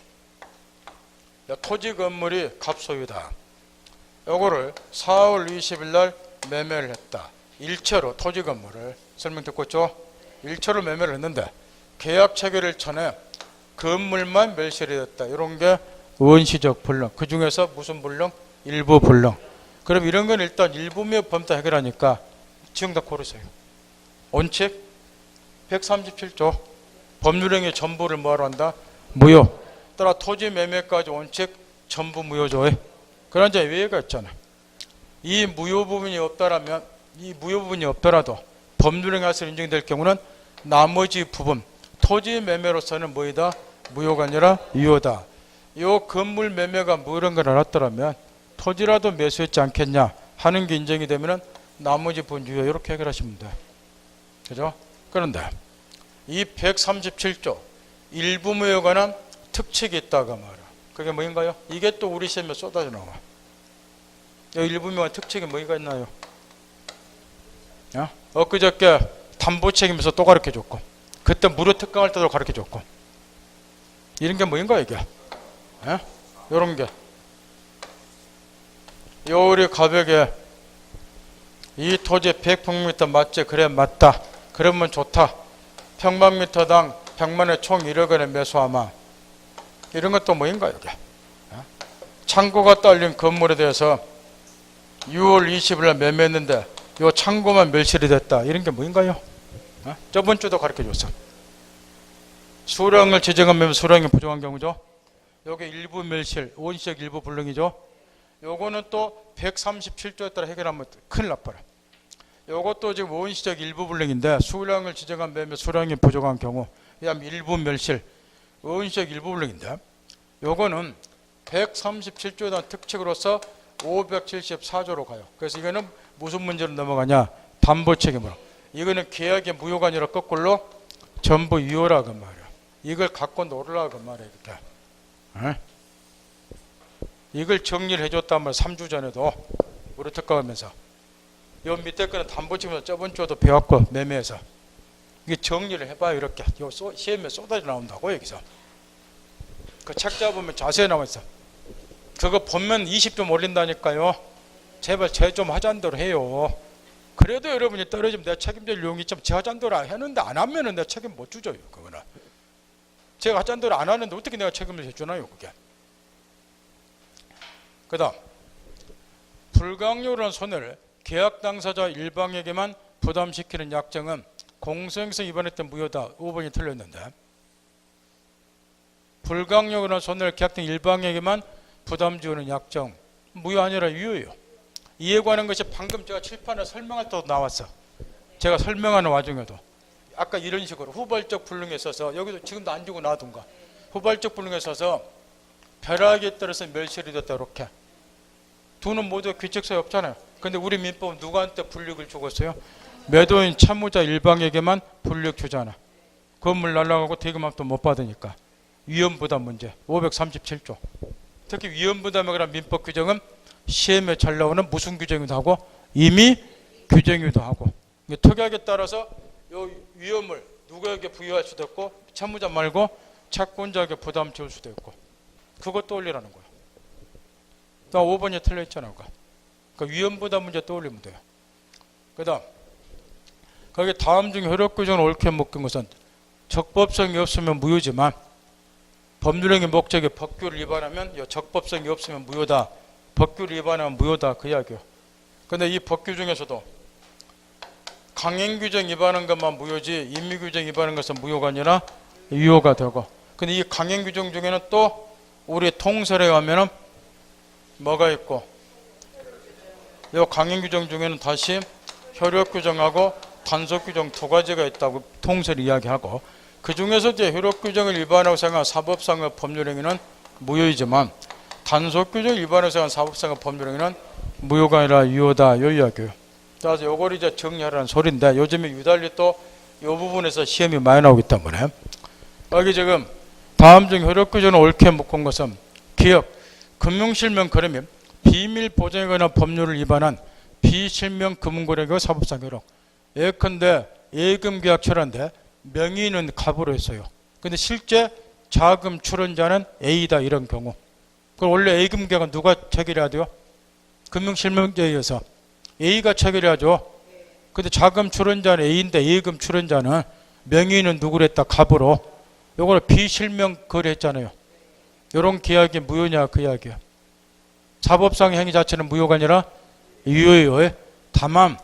토지 건물이 갑소유다. 요거를 4월 20일 날 매매를 했다. 일체로 토지 건물을 설명 듣고 있죠? 일체로 매매를 했는데 계약 체결일 전에 건물만 멸실이 됐다. 이런 게 원시적 불능. 그 중에서 무슨 불능? 일부 불능. 그럼 이런 건 일단 일부 무효 법률 해결하니까 정답 고르세요. 원칙 137조 법률행위 전부를 뭐하러 한다? 무효. 따라 토지 매매까지 원칙 전부 무효죠. 그런 이제 예외가 있잖아. 이 무효 부분이 없다라면 이 무효 부분이 없더라도 법률행위에서 인정될 경우는 나머지 부분 토지 매매로서는 뭐이다? 무효가 아니라 유효다. 요 건물 매매가 무효인 걸 알았더라면 토지라도 매수했지 않겠냐 하는 게 인정이 되면은 나머지 부분 유효 이렇게 해결하시면 돼. 그죠? 그런데 이 137조 일부 무효에 관한 특칙이 있다가 말이야. 그게 뭐인가요? 이게 또 우리 시험에 쏟아져 나와. 이 일부 무효의 특칙이 뭐가 있나요? 엊그저께 담보 책임에서 또 가르쳐줬고 그때 무료 특강할 때도 가르쳐줬고 이런 게 뭐인가 이게? 이런 게 요 우리 가벽에 이 토지 100평미터 맞지? 그래 맞다. 그러면 좋다. 평방미터당 100만에 총 1억원에 매수하마. 이런 것도 뭐인가 이게? 창고가 딸린 건물에 대해서 6월 20일 매매했는데 요 창고만 멸실이 됐다. 이런 게 뭐인가요? 저번 주도 가르쳐줬어. 수량을 지정한 매매 수량이 부족한 경우죠. 요게 일부 멸실, 원시적 일부 불능이죠. 요거는 또 137조에 따라 해결하면 큰일 나빠라. 요것도 지금 원시적 일부 불능인데 수량을 지정한 매매 수량이 부족한 경우 그다음 일부 멸실, 원시적 일부 불능인데 요거는 137조에 대한 특칙으로서 574조로 가요. 그래서 이거는 무슨 문제로 넘어가냐? 담보 책임으로. 이거는 계약의 무효가 아니라 거꾸로 전부 유효라 그 말이야. 이걸 갖고 놀으라 그 말이야. 이렇게. 이걸 정리를 해줬단 말이야. 3주 전에도 우리 특강하면서. 요 밑에 거는 담보 책임으로 저번 주에도 배웠고 매매해서. 이게 정리를 해봐요. 이렇게. 요 시험에 쏟아져 나온다고 여기서. 그 책자 보면 자세히 나와 있어. 그거 보면 20점 올린다니까요. 제발 제 좀 하자는 대로 해요. 그래도 여러분이 떨어지면 내가 책임질 용이 있지만 제 하자는 대로 했는데 안 하면은 내가 책임 못 주죠. 그거는. 제가 하자는 대로 안 하는데 어떻게 내가 책임을 해주나요? 그게. 그 다음 불강요라는 손해를 계약 당사자 일방에게만 부담시키는 약정은 공소행성 위반했던 무효다. 5번이 틀렸는데 불강요라는 손해를 계약 등 일방에게만 부담 지우는 약정 무효 아니라 유효예요. 이에 관한 것이 방금 제가 칠판에 설명할 때도 나왔어. 제가 설명하는 와중에도 아까 이런 식으로 후발적 불능에 있어서 여기도 지금도 안 주고 놔둔가 후발적 불능에 있어서 벼락에 따라서 멸실이 됐다 이렇게 두는 모두 규칙성이 없잖아요. 근데 우리 민법은 누구한테 불이익을 주었어요? 매도인 채무자 일방에게만 불이익 주잖아. 건물 날라가고 대금함도 못 받으니까. 위험부담 문제 537조. 특히 위험부담에 관한 민법 규정은 시험에 잘 나오는 무슨 규정이기도 하고 임의 규정이기도 하고 특약에 따라서 이 위험을 누구에게 부여할 수도 있고 채무자 말고 채권자에게 부담 지을 수도 있고 그것 떠올리라는 거야. 나 5번이 틀려있잖아. 그러니까 위험부담 문제 떠올리면 돼요. 그 다음 거기 다음 중 효력 규정을 옳게 묶은 것은 적법성이 없으면 무효지만 법률행위 목적에 법규를 위반하면 적법성이 없으면 무효다. 법규를 위반하면 무효다. 그 이야기요. 근데 이 법규 중에서도 강행규정 위반한 것만 무효지 임의규정 위반한 것은 무효가 아니라 유효가 되고 근데 이 강행규정 중에는 또 우리 통설에 가면은 뭐가 있고 이 강행규정 중에는 다시 효력규정하고 단속규정 두 가지가 있다고 통설이 이야기하고 그 중에서 이제 효력규정을 위반하고 생각한 사법상의 법률행위는 무효이지만 단속규정 위반하고 생각한 사법상의 법률행위는 무효가 아니라 유효다. 이 이야기예요. 따라서 요걸 이제 정리하라는 소리인데 요즘에 유달리 또 이 부분에서 시험이 많이 나오기 때문에 여기 지금 다음 중 효력규정을 옳게 묶은 것은 기업, 금융실명 거래및 비밀 보장에 관한 법률을 위반한 비실명 금융거래가 사법상 효력. 예컨대 예금계약 철회인데 명의는 갑으로 했어요. 근데 실제 자금 출원자는 A다 이런 경우. 그럼 원래 예금계약은 누가 체결해야 돼요? 금융실명제에 의해서 A가 체결해야죠. 근데 자금 출원자는 A인데 예금 출원자는 명의는 누구를 했다? 갑으로. 요걸 비실명 거래했잖아요. 이런 계약이 무효냐 그 이야기야. 사법상 행위 자체는 무효가 아니라 유효예요. 다만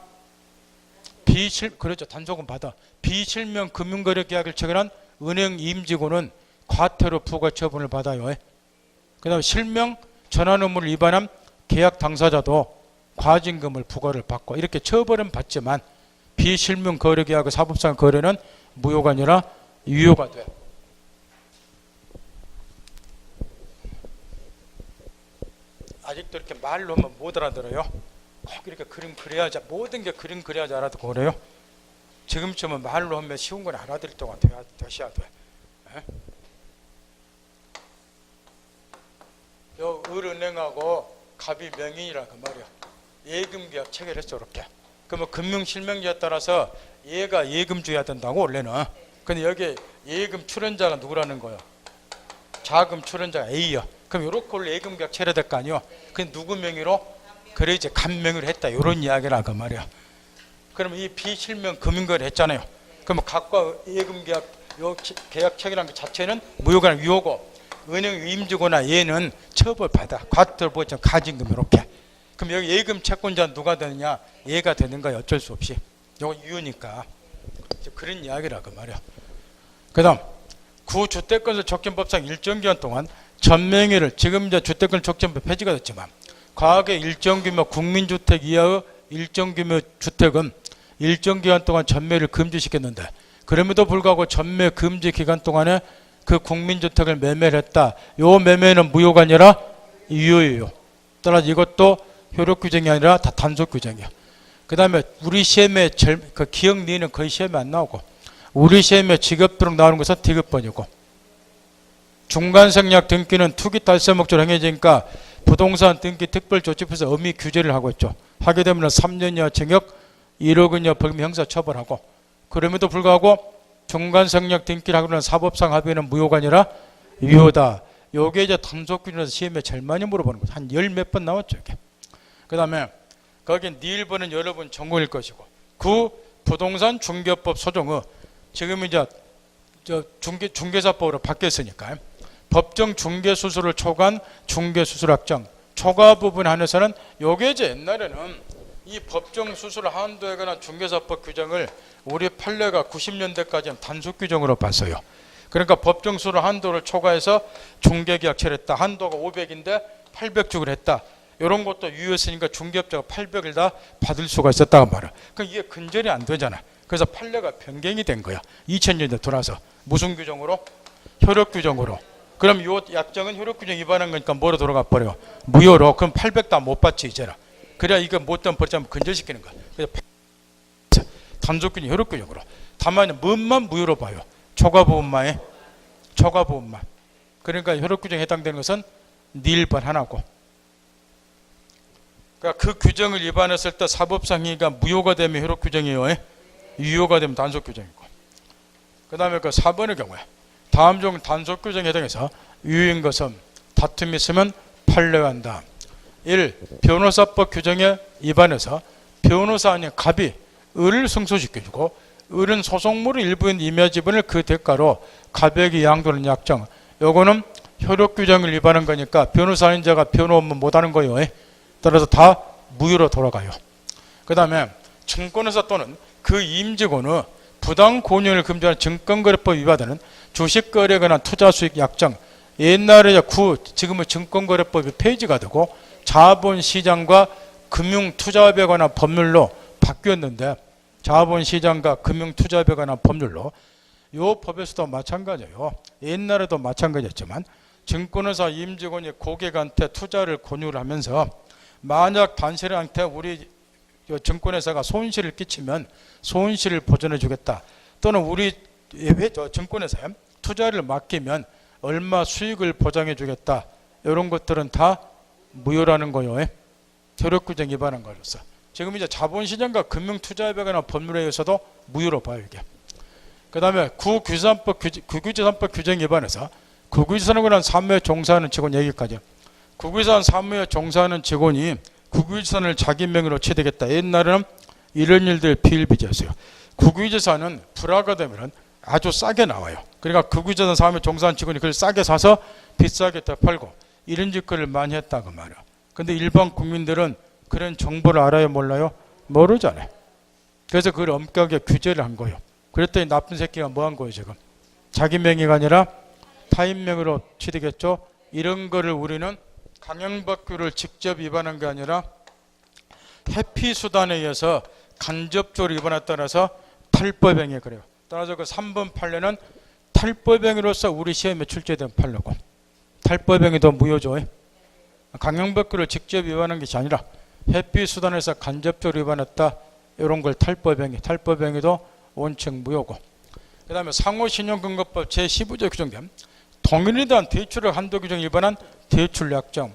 그렇죠. 단속은 받아. 비실명 금융거래 계약을 체결한 은행 임직원은 과태료 부과 처분을 받아요. 그 다음에 실명 전환 의무를 위반한 계약 당사자도 과징금을 부과를 받고 이렇게 처벌은 받지만 비실명 거래 계약의 사법상 거래는 무효가 아니라 유효가 돼. 아직도 이렇게 말로 하면 못 알아들어요. 꼭 이렇게 그림 그려야지 모든 게 그림 그려야지 알아듣고 그래요. 지금쯤은 말로 하면 쉬운 건 알아들을 동안 되셔야 돼. 요 을은행하고 갑이 명의라 그 말이야. 예금계약 체결했죠 이렇게. 그러면 금융실명제에 따라서 얘가 예금 줘야 된다고 원래는. 근데 여기 예금 출원자가 누구라는 거예요? 자금 출원자가 A야. 그럼 이렇게 원래 예금계약 체결될 거 아니요? 그 누구 명의로? 그래 이제 갑 명의로 했다 이런 이야기라 그 말이야. 그러면 이 비실명 금융거래 했잖아요. 그러면 갑과 예금계약 요 계약 체결한 것 자체는 무효가 아니라 유효고 은행 임직원이나 얘는 처벌받아. 과태료 보장 가징금 이렇게. 그럼 여기 예금 채권자는 누가 되느냐? 얘가 되는 거야 어쩔 수 없이. 이거 유효니까. 그런 이야기라 그 말이야. 그 다음 구주택건설 촉진법상 일정 기간 동안 전명의를 지금 이제 주택건설 촉진법 폐지가 됐지만 과거의 일정 규모 국민주택 이하의 일정 규모 주택은 일정 기간 동안 전매를 금지시켰는데 그럼에도 불구하고 전매 금지 기간 동안에 그 국민주택을 매매를 했다. 요 매매는 무효가 아니라 유효예요. 따라서 이것도 효력 규정이 아니라 다 단속 규정이야. 그 다음에 우리 시험에 그 기억 니는 거의 시험에 안 나오고 우리 시험에 직업등록 나오는 것은 디귿번이고 중간생략 등기는 투기 달성 목적으로 행해지니까 부동산 등기 특별조치법에서 엄히 규제를 하고 있죠. 하게 되면 3년 이하 징역 1억 원 이하 벌금 형사 처벌하고 그럼에도 불구하고 중간생략 등기를 하고는 사법상 합의는 무효가 아니라 유효다. 요게 이제 단속규정에서 시험에 제일 많이 물어보는 거죠. 한 열 몇 번 나왔죠. 이게. 그 다음에 거긴 네 1번은 여러분 전공일 것이고 구 부동산 중개법 소정의 지금 이제 중개사법으로 바뀌었으니까 법정 중개수수를 초과한 중개수수락정 초과 부분 안에서는 요게 이제 옛날에는 이 법정 수술 한도에 관한 중개사법 규정을 우리 판례가 90년대까지는 단속 규정으로 봤어요. 그러니까 법정 수술 한도를 초과해서 중개계약 체결했다. 한도가 500인데 800주기로 했다. 이런 것도 유효했으니까 중개업자가 800을 다 받을 수가 있었다고 말이야. 그러니까 이게 근절이 안 되잖아. 그래서 판례가 변경이 된 거야. 2000년대 돌아서. 무슨 규정으로? 효력 규정으로. 그럼 요 약정은 효력 규정 위반한 거니까 뭐로 돌아가 버려? 무효로. 그럼 800 다 못 받지 이제라. 그래야 이거 못된 벌점 근절시키는 거야. 그래서 단속 규정, 효력 규정으로. 다만 뭔만 무효로 봐요. 초과 부분만. 초과 부분만. 그러니까 효력 규정에 해당되는 것은 닐번 하나고. 그러니까 그 규정을 위반했을 때 사법상 행위가 무효가 되면 효력 규정이에요. 유효가 되면 단속 규정이고. 그 다음에 그 4번의 경우에 다음 중 단속 규정에 해당해서 유효인 것은 다툼이 있으면 판례한다. 1. 변호사법 규정에 위반해서 변호사 아닌 갑이 을을 승소시켜주고 을은 소송물의 일부인 임야 지분을 그 대가로 갑에게 양도하는 약정. 요거는 효력 규정을 위반한 거니까 변호사 아닌 자가 변호 업무 못하는 거예요. 따라서 다 무효로 돌아가요. 그 다음에 증권회사 또는 그 임직원의 부당 권유를 금지하는 증권거래법 위반하는 주식거래에 관한 투자수익 약정. 옛날에 지금은 증권거래법이 폐지가 되고 자본시장과 금융투자업에 관한 법률로 바뀌었는데 자본시장과 금융투자업에 관한 법률로 요 법에서도 마찬가지예요. 옛날에도 마찬가지였지만 증권회사 임직원이 고객한테 투자를 권유를 하면서 만약 단체한테 우리 증권회사가 손실을 끼치면 손실을 보전해 주겠다. 또는 우리 증권회사에 투자를 맡기면 얼마 수익을 보장해 주겠다. 이런 것들은 다 무효라는 거예요. 효력 규정 위반한 거로서. 지금 이제 자본시장과 금융투자업에 관한 법률에 의해서도 무효로 봐요, 이게. 그 다음에 국유재산법 규정 위반해서 국유재산에 관한 사무에 종사하는 직원 얘기까지. 국유재산 사무에 종사하는 직원이 국유재산을 자기 명의로 취득했다. 옛날에는 이런 일들 비일비재했어요. 국유재산은 불화가 되면 아주 싸게 나와요. 그러니까 국유재산 사무에 종사하는 직원이 그걸 싸게 사서 비싸게 더 팔고 이런 짓거리를 많이 했다고 말이야. 근데 일반 국민들은 그런 정보를 알아요, 몰라요? 모르잖아요. 그래서 그걸 엄격하게 규제를 한 거예요. 그랬더니 나쁜 새끼가 뭐 한 거예요, 지금? 자기 명의가 아니라 타인 명의로 취득했죠. 이런 거를 우리는 강형법규를 직접 위반한 게 아니라 회피수단에 의해서 간접적으로 위반에 따라서 탈법행위 그래요. 따라서 그 3번 판례는 탈법행위로서 우리 시험에 출제된 판례고 탈법행위도 무효죠. 강형법규를 직접 위반한 것이 아니라 회피수단에서 간접적으로 위반했다. 이런 걸 탈법행위, 탈법행위도 원칙 무효고. 그 다음에 상호신용근거법 제15조 규정된 동일에 대한 대출을 한도 규정 위반한 대출 약정.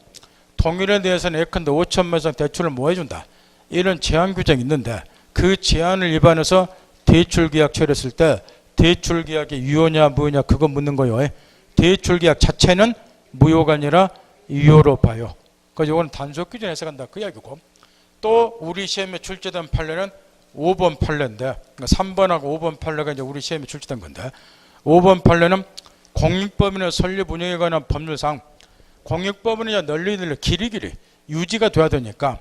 동일에 대해서는 예컨대 5천만 이상 대출을 못 해준다. 이런 제한 규정이 있는데 그 제한을 위반해서 대출계약 체결했을 때 대출계약이 유효냐 무효냐 그거 묻는 거예요. 대출계약 자체는 무효가 아니라 유효로 봐요. 그래서 이건 단속 기준 해석한다 그 이야기고. 또 우리 시험에 출제된 판례는 5번 판례인데 3번하고 5번 판례가 이제 우리 시험에 출제된 건데 5번 판례는 공익법인의 설립 운영에 관한 법률상 공익법인이 널리 길이 유지가 돼야 되니까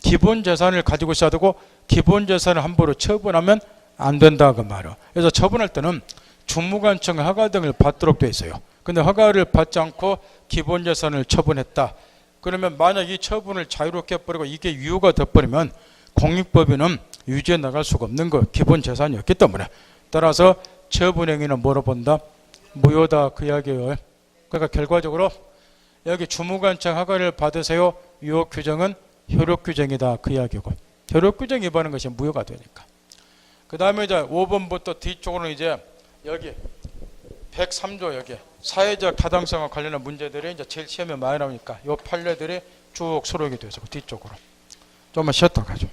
기본 재산을 가지고 있어야 되고 기본 재산을 함부로 처분하면 안 된다 그 말이야. 그래서 처분할 때는 주무관청 허가 등을 받도록 돼 있어요. 근데 허가를 받지 않고 기본 재산을 처분했다. 그러면 만약 이 처분을 자유롭게 해버리고 이게 유효가 돼버리면 공익법인은 유지해 나갈 수가 없는 거 기본 재산이었기 때문에 따라서 처분행위는 뭐로 본다? 무효다 그 이야기예요. 그러니까 결과적으로 여기 주무관청 허가를 받으세요. 이 규정은 효력 규정이다 그 이야기고 효력 규정 위반하는 것이 무효가 되니까. 그 다음에 이제 5번부터 뒤쪽으로는 이제 여기 103조 여기 사회적 타당성과 관련한 문제들이 이제 제일 시험에 많이 나오니까 이 판례들이 쭉 수록이 돼서 뒤쪽으로 좀만 쉬었다 가죠.